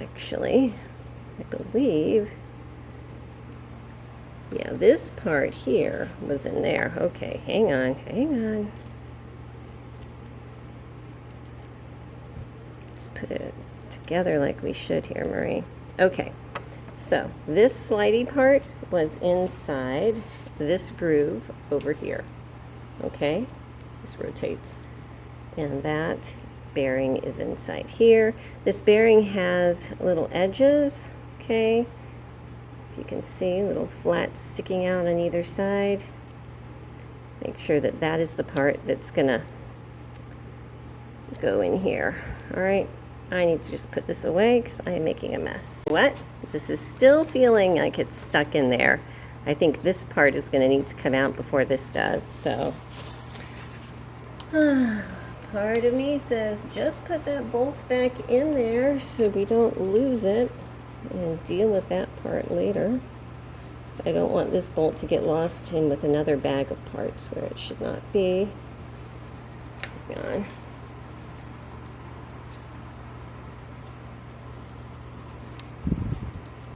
Speaker 1: actually, I believe, yeah, this part here was in there. Okay, hang on. Let's put it together like we should here, Marie. Okay, so this slidey part was inside this groove over here. Okay, this rotates, and that bearing is inside here. This bearing has little edges, okay, if you can see, little flats sticking out on either side. Make sure that that is the part that's gonna go in here. All right, I need to just put this away because I am making a mess. What? This is still feeling like it's stuck in there. I think this part is gonna need to come out before this does, so. Part of me says just put that bolt back in there so we don't lose it and deal with that part later. So I don't want this bolt to get lost in with another bag of parts where it should not be. Hang on.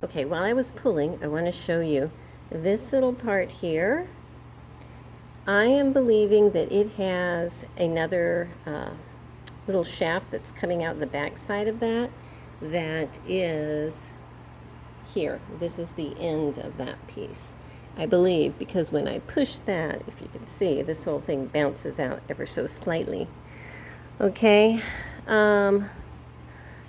Speaker 1: Okay, while I was pulling, I want to show you this little part here. I am believing that it has another little shaft that's coming out the back side of that. That is here. This is the end of that piece, I believe, because when I push that, if you can see, this whole thing bounces out ever so slightly. Okay,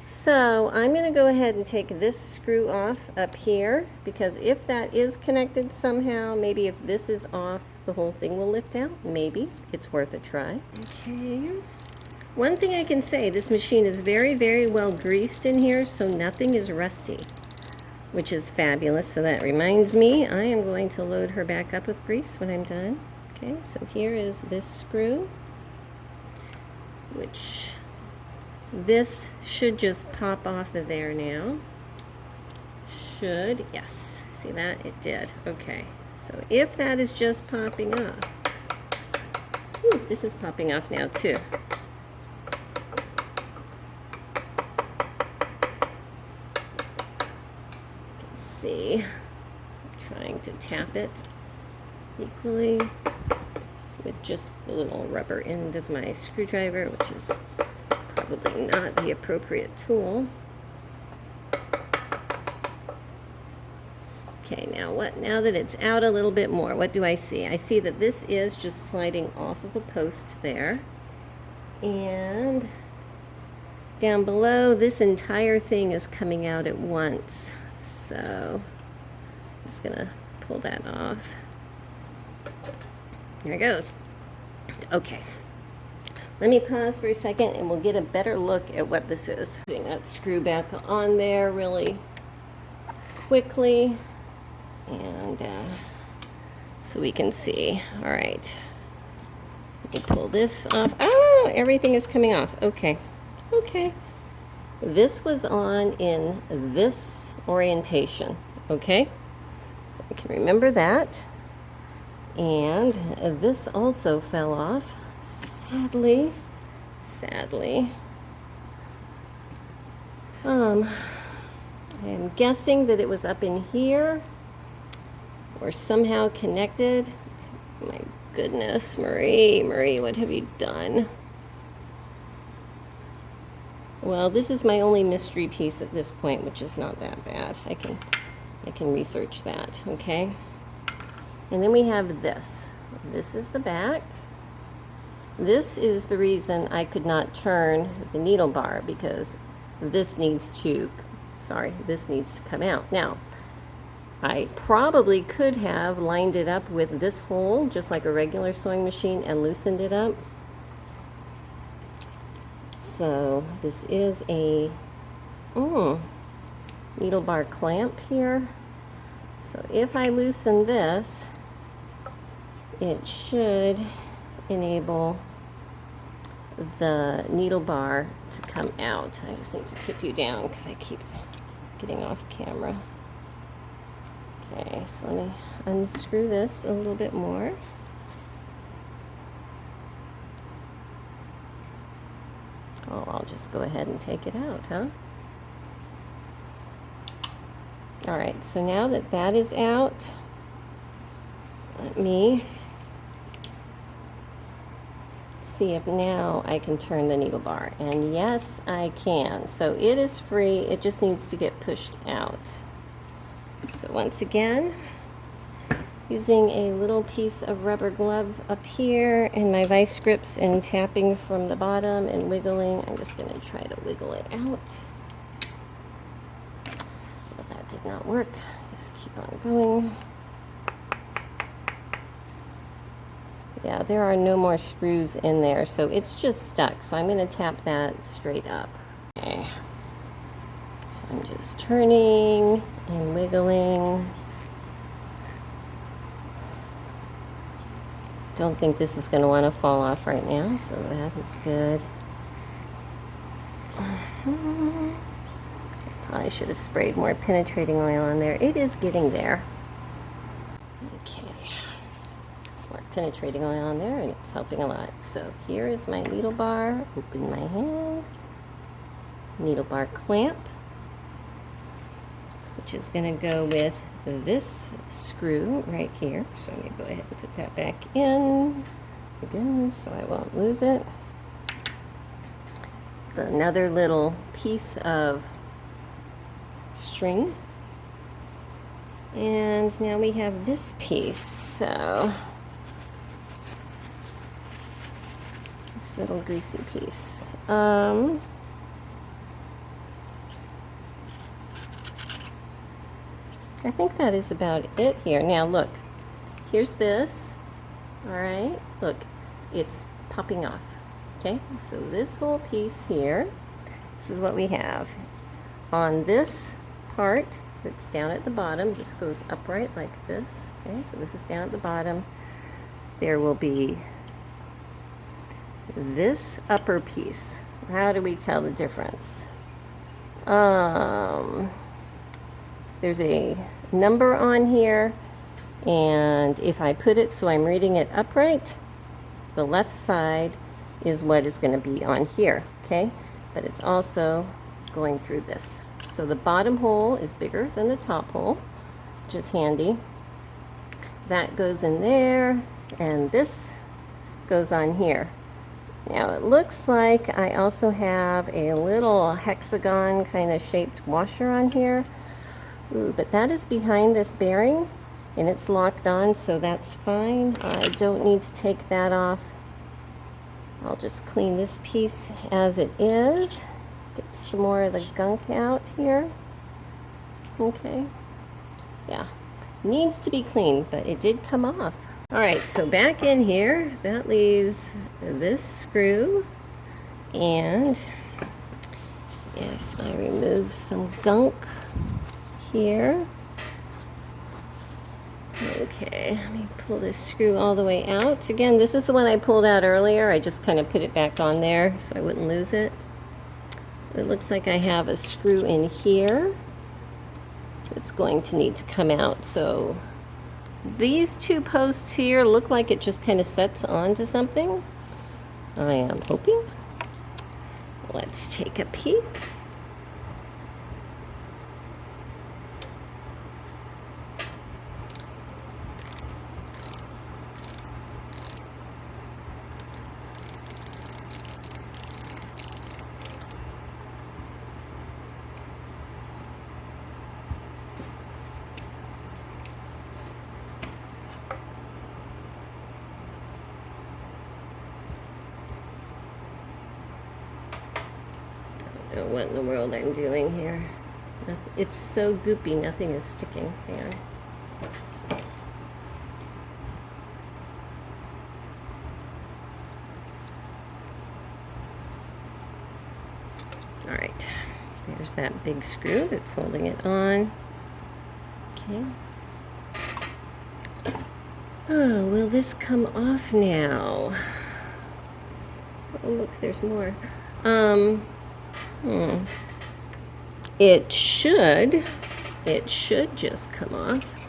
Speaker 1: so I'm going to go ahead and take this screw off up here, because if that is connected somehow, maybe if this is off, the whole thing will lift out. Maybe. It's worth a try. Okay. One thing I can say, this machine is very, very well greased in here, so nothing is rusty, which is fabulous. So that reminds me, I am going to load her back up with grease when I'm done. Okay, so here is this screw, which this should just pop off of there now. Should, yes. See that? It did. Okay. So if that is just popping off, ooh, this is popping off now too. Let's see, I'm trying to tap it equally with just the little rubber end of my screwdriver, which is probably not the appropriate tool. Okay, now what? Now that it's out a little bit more, what do I see? I see that this is just sliding off of a post there. And down below, this entire thing is coming out at once. So I'm just gonna pull that off. There it goes. Okay. Let me pause for a second and we'll get a better look at what this is. Putting that screw back on there really quickly. And so we can see. All right. Let me pull this off. Oh, everything is coming off. Okay. Okay. This was on in this orientation. Okay. So I can remember that. And this also fell off. Sadly. I'm guessing that it was up in here or somehow connected. My goodness, Marie, what have you done? Well, this is my only mystery piece at this point, which is not that bad. I can research that, okay? And then we have this. This is the back. This is the reason I could not turn the needle bar, because this needs to come out. Now, I probably could have lined it up with this hole, just like a regular sewing machine, and loosened it up. So this is a needle bar clamp here. So if I loosen this, it should enable the needle bar to come out. I just need to tip you down because I keep getting off camera. Okay, so let me unscrew this a little bit more. Oh, I'll just go ahead and take it out, huh? All right, so now that that is out, let me see if now I can turn the needle bar. And yes, I can. So it is free, it just needs to get pushed out. So once again, using a little piece of rubber glove up here and my vice grips and tapping from the bottom and wiggling, I'm just going to try to wiggle it out. Well, that did not work. Just keep on going. Yeah, there are no more screws in there, so it's just stuck. So I'm going to tap that straight up. Okay. So I'm just turning and wiggling. Don't think this is going to want to fall off right now, so that is good. Probably should have sprayed more penetrating oil on there. It is getting there. Okay. More penetrating oil on there, and it's helping a lot. So here is my needle bar. Open my hand. Needle bar clamp, which is going to go with this screw right here. So I'm going to go ahead and put that back in again so I won't lose it. Another little piece of string. And now we have this piece. So this little greasy piece. I think that is about it here. Now look, here's this. All right, look, it's popping off. Okay, so this whole piece here, this is what we have. On this part that's down at the bottom, this goes upright like this. Okay, so this is down at the bottom. There will be this upper piece. How do we tell the difference? There's a number on here, and if I put it so I'm reading it upright, the left side is what is going to be on here, okay? But it's also going through this. So the bottom hole is bigger than the top hole, which is handy. That goes in there, and this goes on here. Now it looks like I also have a little hexagon kind of shaped washer on here. Ooh, but that is behind this bearing, and it's locked on, so that's fine. I don't need to take that off. I'll just clean this piece as it is. Get some more of the gunk out here. Okay. Yeah. Needs to be cleaned, but it did come off. All right, so back in here, that leaves this screw. And if I remove some gunk here. Okay, let me pull this screw all the way out. Again, this is the one I pulled out earlier. I just kind of put it back on there so I wouldn't lose it. It looks like I have a screw in here that's going to need to come out. So these two posts here look like it just kind of sets onto something. I am hoping. Let's take a peek. don't know what in the world I'm doing here. It's so goopy, nothing is sticking. Hang on. All right, there's that big screw that's holding it on. Okay. Oh, will this come off now? Oh, look, there's more. It should just come off.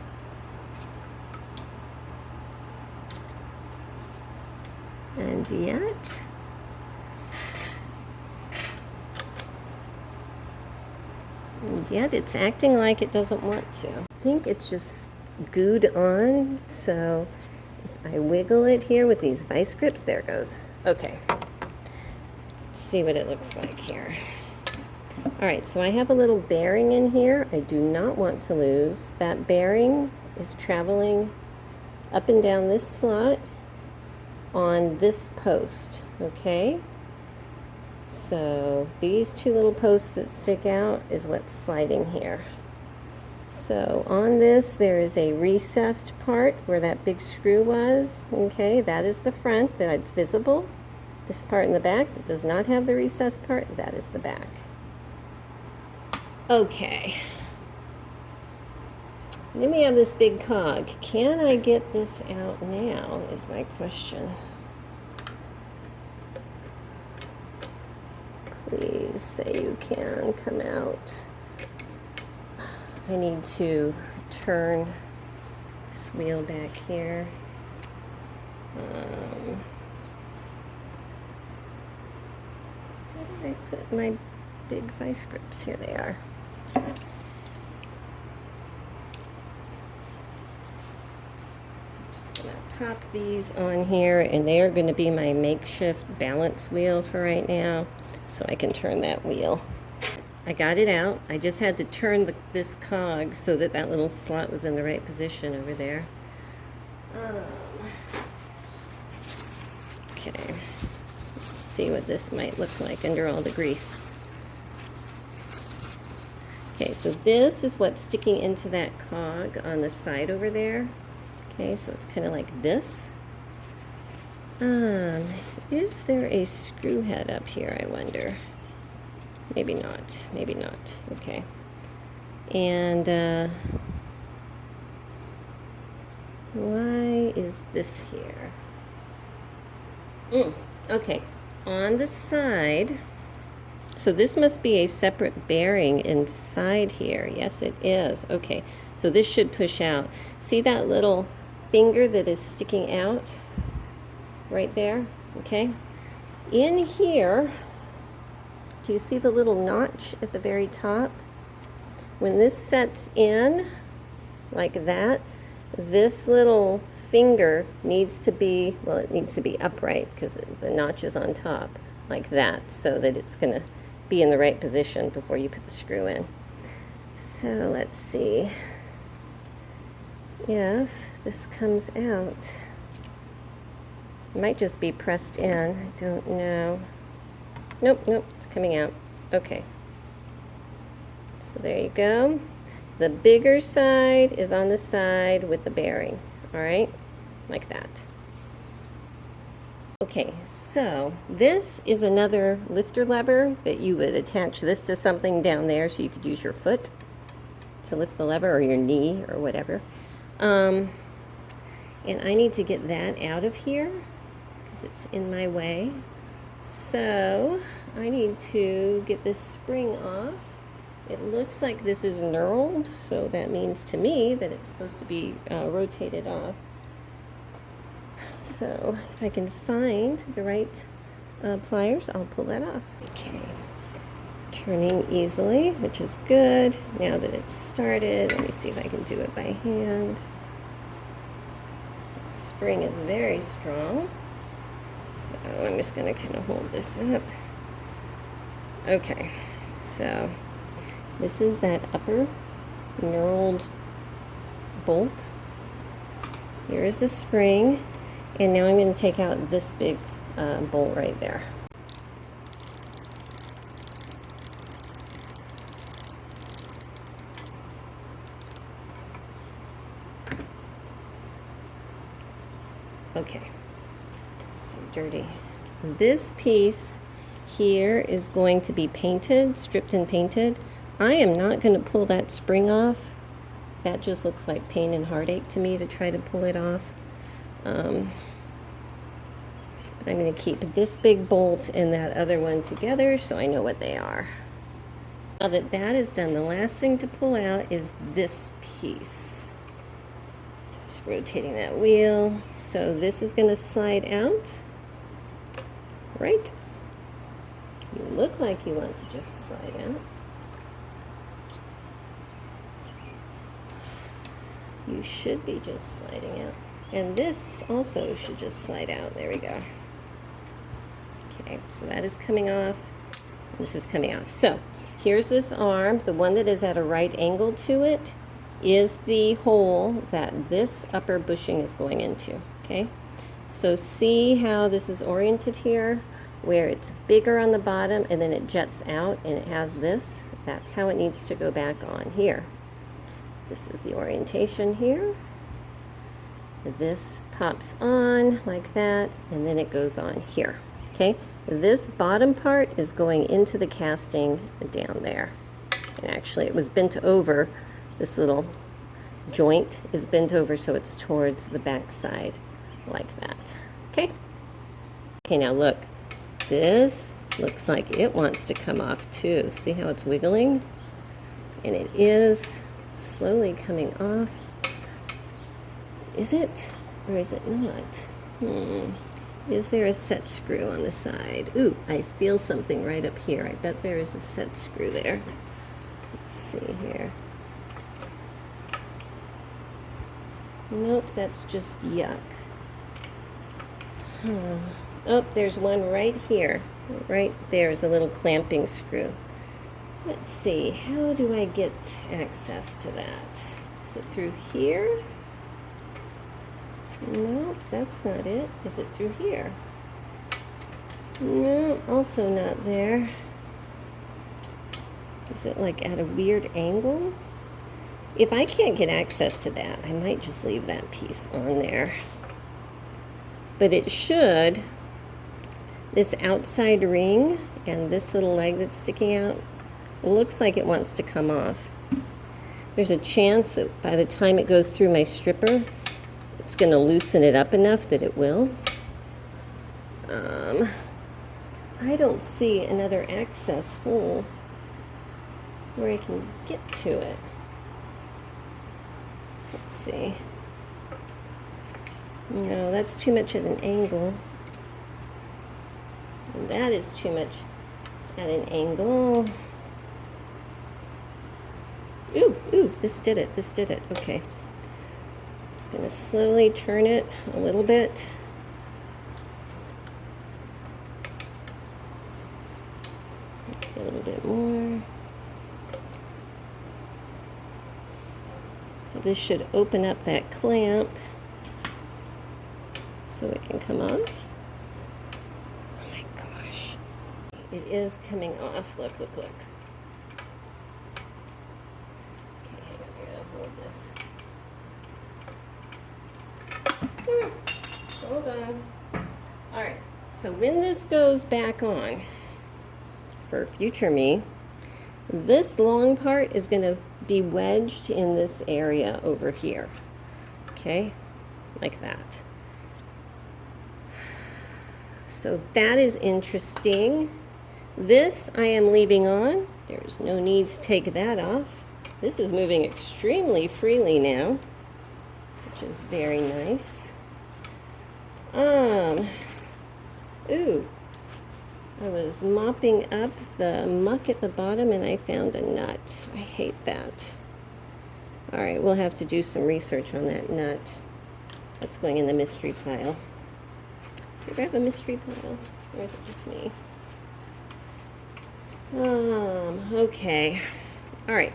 Speaker 1: And yet it's acting like it doesn't want to. I think it's just glued on, so if I wiggle it here with these vice grips, there it goes. Okay, let's see what it looks like here. All right, so I have a little bearing in here. I do not want to lose. That bearing is traveling up and down this slot on this post, okay? So these two little posts that stick out is what's sliding here. So on this, there is a recessed part where that big screw was, okay? That is the front, that's visible. This part in the back that does not have the recessed part, that is the back. Okay. Then we have this big cog. Can I get this out now is my question. Please say you can come out. I need to turn this wheel back here. Where did I put my big vice grips? Here they are. Just gonna prop these on here, and they are going to be my makeshift balance wheel for right now, so I can turn that wheel. I got it out. I just had to turn this cog so that that little slot was in the right position over there. Okay, let's see what this might look like under all the grease. Okay, so this is what's sticking into that cog on the side over there. Okay, so it's kind of like this. Is there a screw head up here, I wonder? Maybe not, maybe not. Okay. And why is this here? Okay, on the side, so this must be a separate bearing inside here. Yes, it is. Okay, so this should push out. See that little finger that is sticking out right there? Okay, in here, do you see the little notch at the very top? When this sets in like that, this little finger needs to be, well, it needs to be upright because the notch is on top like that, so that it's going to be in the right position before you put the screw in. So let's see if this comes out. It might just be pressed in, I don't know. Nope, it's coming out. Okay. So there you go. The bigger side is on the side with the bearing, all right? Like that. Okay, so this is another lifter lever that you would attach this to something down there so you could use your foot to lift the lever, or your knee, or whatever. And I need to get that out of here because it's in my way. So I need to get this spring off. It looks like this is knurled, so that means to me that it's supposed to be rotated off. So if I can find the right pliers, I'll pull that off. Okay, turning easily, which is good. Now that it's started, let me see if I can do it by hand. The spring is very strong, so I'm just going to kind of hold this up. Okay, so this is that upper knurled bolt. Here is the spring, and now I'm going to take out this big bolt right there. pretty. This piece here is going to be painted, stripped and painted. I am not going to pull that spring off. That just looks like pain and heartache to me to try to pull it off. But I'm going to keep this big bolt and that other one together so I know what they are. Now that that is done, the last thing to pull out is this piece. Just rotating that wheel. So this is going to slide out. Right? You look like you want to just slide out. You should be just sliding out. And this also should just slide out. There we go. Okay, so that is coming off. This is coming off. So here's this arm. The one that is at a right angle to it is the hole that this upper bushing is going into. Okay, so see how this is oriented here, where it's bigger on the bottom and then it jets out and it has this. That's how it needs to go back on here. This is the orientation here. This pops on like that, and then it goes on here. Okay, this bottom part is going into the casting down there. And actually it was bent over. This little joint is bent over so it's towards the back side like that. Okay. Okay, now look. This looks like it wants to come off too. See how it's wiggling? And it is slowly coming off. Is it? Or is it not? Is there a set screw on the side? Ooh, I feel something right up here. I bet there is a set screw there. Let's see here. Nope, that's just yuck. Oh, there's one right here. Right there's a little clamping screw. Let's see, how do I get access to that? Is it through here? Nope, that's not it. Is it through here? No, also not there. Is it like at a weird angle? If I can't get access to that, I might just leave that piece on there. But it should, this outside ring and this little leg that's sticking out, looks like it wants to come off. There's a chance that by the time it goes through my stripper, it's going to loosen it up enough that it will. I don't see another access hole where I can get to it. Let's see. No, that's too much at an angle. And that is too much at an angle. Ooh, this did it, okay. Just gonna slowly turn it a little bit. A little bit more. So this should open up that clamp so it can come off. Oh my gosh. It is coming off, look. Hold on. All right, so when this goes back on for future me, this long part is going to be wedged in this area over here. Okay, like that. So that is interesting. This I am leaving on. There's no need to take that off. This is moving extremely freely now, which is very nice. Ooh, I was mopping up the muck at the bottom and I found a nut. I hate that. All right, we'll have to do some research on that nut. That's going in the mystery pile. Do you ever have a mystery pile? Or is it just me? Okay. All right.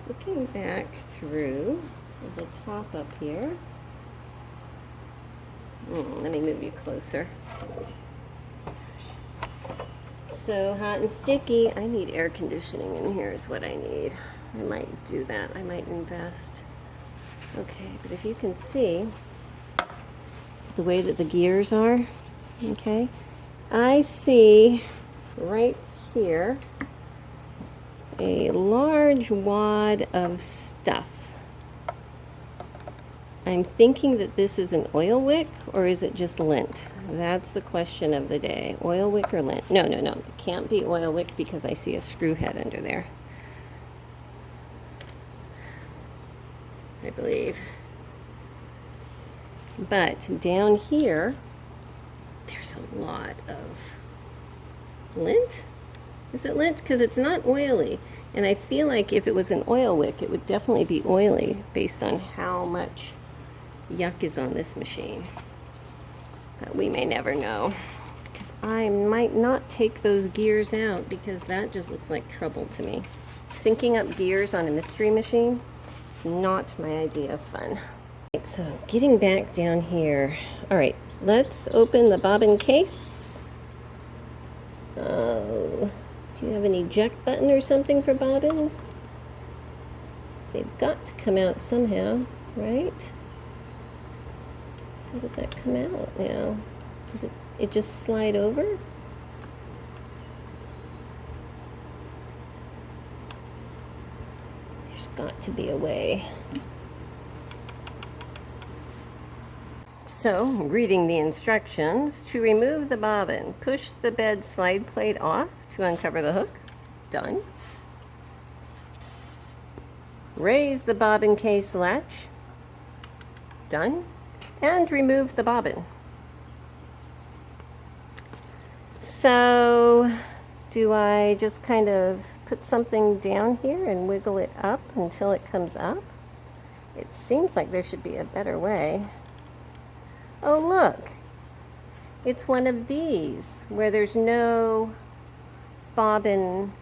Speaker 1: Looking back through the top up here. Let me move you closer. So hot and sticky. I need air conditioning in here is what I need. I might do that. I might invest. Okay, but if you can see the way that the gears are, Okay, I see right here a large wad of stuff. I'm thinking that this is an oil wick, or is it just lint? That's the question of the day. Oil wick or lint? No, no, no. It can't be oil wick because I see a screw head under there, I believe. But down here, there's a lot of lint. Is it lint? Because it's not oily. And I feel like if it was an oil wick, it would definitely be oily based on how much yuck is on this machine. But we may never know. Because I might not take those gears out because that just looks like trouble to me. Syncing up gears on a mystery machine is not my idea of fun. Right, so getting back down here. All right, let's open the bobbin case. Oh, do you have an eject button or something for bobbins? They've got to come out somehow, right? How does that come out now? Does it just slide over? There's got to be a way. So, reading the instructions, to remove the bobbin, push the bed slide plate off to uncover the hook. Done. Raise the bobbin case latch. Done. And remove the bobbin. So, do I just kind of put something down here and wiggle it up until it comes up? It seems like there should be a better way. Oh, look, it's one of these where there's no bobbin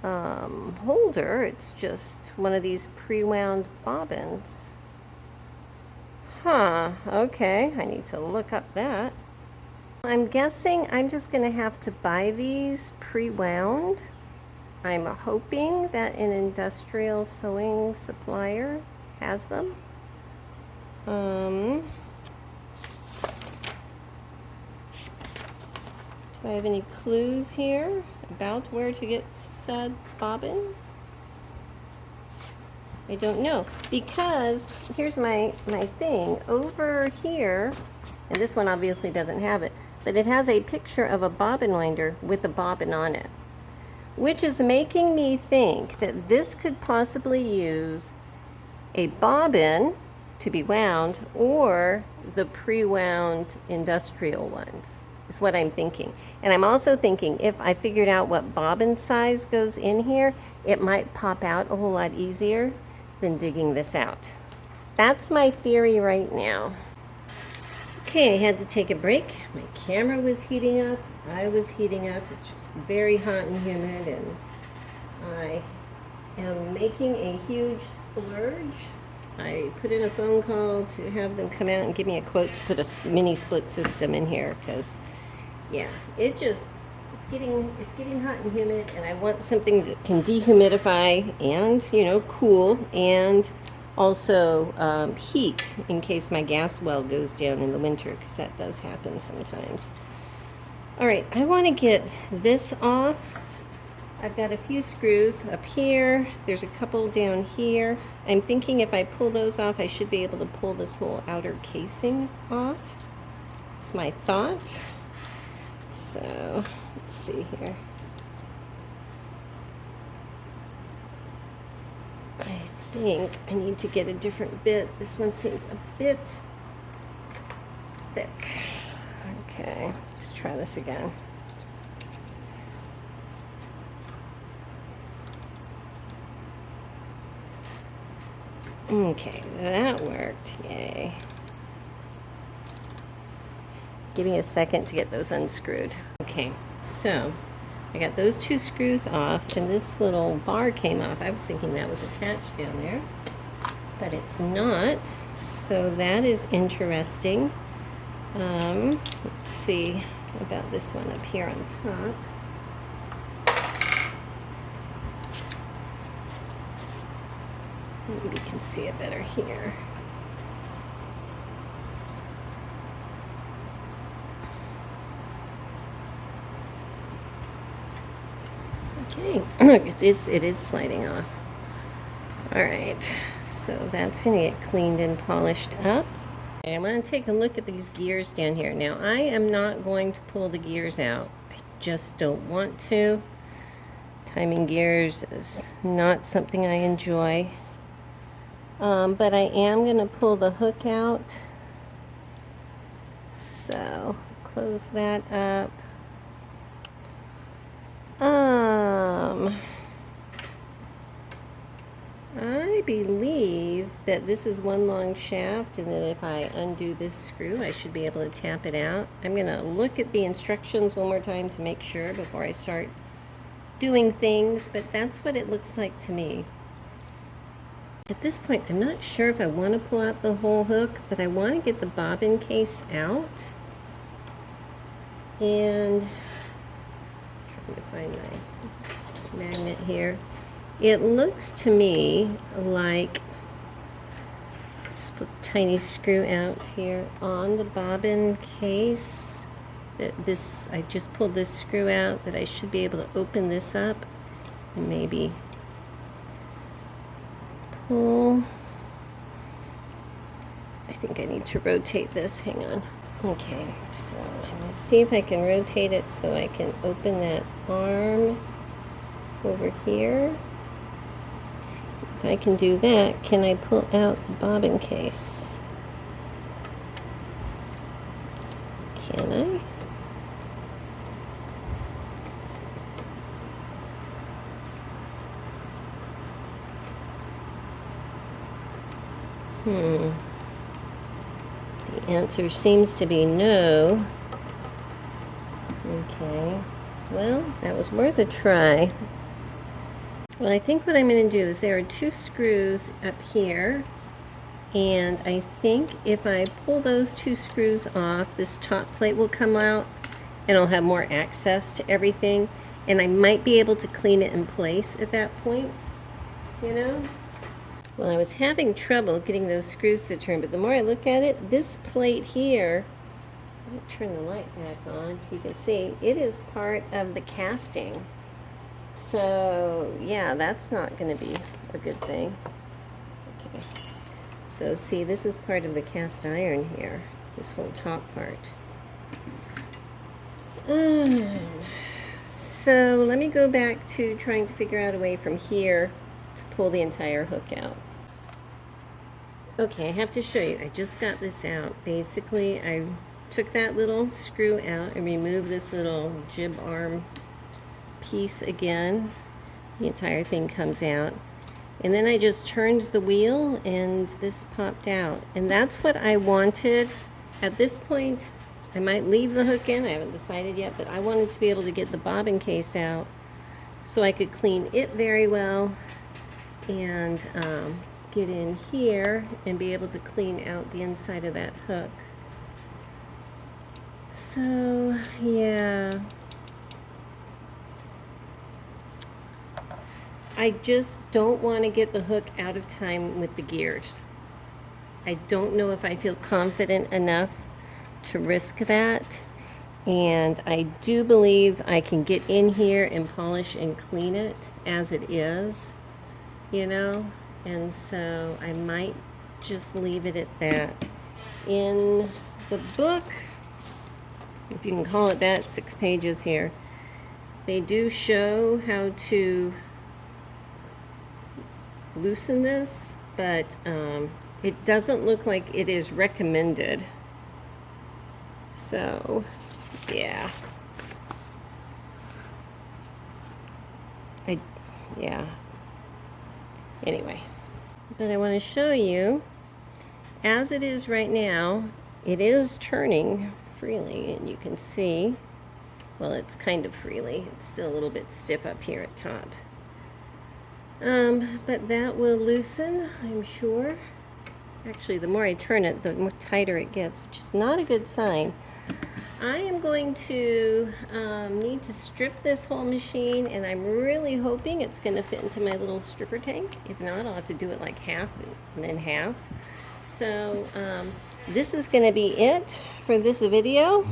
Speaker 1: holder. It's just one of these pre-wound bobbins. Huh, okay, I need to look up that. I'm guessing I'm just going to have to buy these pre-wound. I'm hoping that an industrial sewing supplier has them. Do I have any clues here about where to get said bobbin? I don't know, because here's my thing. Over here, and this one obviously doesn't have it, but it has a picture of a bobbin winder with a bobbin on it, which is making me think that this could possibly use a bobbin to be wound or the pre-wound industrial ones. Is what I'm thinking. And I'm also thinking if I figured out what bobbin size goes in here, it might pop out a whole lot easier than digging this out. That's my theory right now. Okay, I had to take a break. My camera was heating up. I was heating up. It's just very hot and humid, and I am making a huge splurge. I put in a phone call to have them come out and give me a quote to put a mini split system in here because, yeah, it's getting hot and humid, and I want something that can dehumidify and, you know, cool, and also heat in case my gas well goes down in the winter, because that does happen sometimes. All right, I want to get this off. I've got a few screws up here. There's a couple down here. I'm thinking if I pull those off, I should be able to pull this whole outer casing off. That's my thought. So, let's see here. I think I need to get a different bit. This one seems a bit thick. Okay, let's try this again. Okay, that worked. Yay. Give me a second to get those unscrewed. Okay, so I got those two screws off, and this little bar came off. I was thinking that was attached down there, but it's not. So that is interesting. Let's see about this one up here on top. Maybe you can see it better here. Okay, look, it is sliding off. All right, so that's gonna get cleaned and polished up. And I'm gonna take a look at these gears down here. Now, I am not going to pull the gears out. I just don't want to. Timing gears is not something I enjoy. But I am gonna pull the hook out. So, close that up. I believe that this is one long shaft, and that if I undo this screw, I should be able to tap it out. I'm going to look at the instructions one more time to make sure before I start doing things, but that's what it looks like to me. At this point, I'm not sure if I want to pull out the whole hook, but I want to get the bobbin case out. And trying to find my magnet here. It looks to me like, just put a tiny screw out here on the bobbin case. I just pulled this screw out, that I should be able to open this up and maybe pull. I think I need to rotate this. Hang on. Okay, so I'm going to see if I can rotate it so I can open that arm over here. If I can do that, can I pull out the bobbin case? Can I? The answer seems to be no. Okay, well, that was worth a try. Well, I think what I'm going to do is there are two screws up here, and I think if I pull those two screws off, this top plate will come out, and I'll have more access to everything, and I might be able to clean it in place at that point, you know? Well, I was having trouble getting those screws to turn, but the more I look at it, this plate here, let me turn the light back on so you can see, it is part of the casting. So, yeah, that's not going to be a good thing. Okay. So, see, this is part of the cast iron here, this whole top part. So, let me go back to trying to figure out a way from here to pull the entire hook out. Okay, I have to show you. I just got this out. Basically, I took that little screw out and removed this little jib arm piece again. The entire thing comes out. And then I just turned the wheel and this popped out. And that's what I wanted. At this point, I might leave the hook in. I haven't decided yet, but I wanted to be able to get the bobbin case out so I could clean it very well and get in here and be able to clean out the inside of that hook. So, yeah. I just don't want to get the hook out of time with the gears. I don't know if I feel confident enough to risk that. And I do believe I can get in here and polish and clean it as it is, you know? And so I might just leave it at that. In the book, if you can call it that, 6 pages here, they do show how to loosen this, but it doesn't look like it is recommended. So, yeah. Yeah. Anyway. But I want to show you, as it is right now, it is turning freely, and you can see, well, it's kind of freely. It's still a little bit stiff up here at top. But that will loosen, I'm sure. Actually, the more I turn it, the more tighter it gets, which is not a good sign. I am going to need to strip this whole machine, and I'm really hoping it's going to fit into my little stripper tank. If not, I'll have to do it like half and then half. So this is going to be it for this video.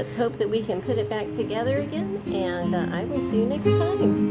Speaker 1: let's hope that we can put it back together again, and I will see you next time.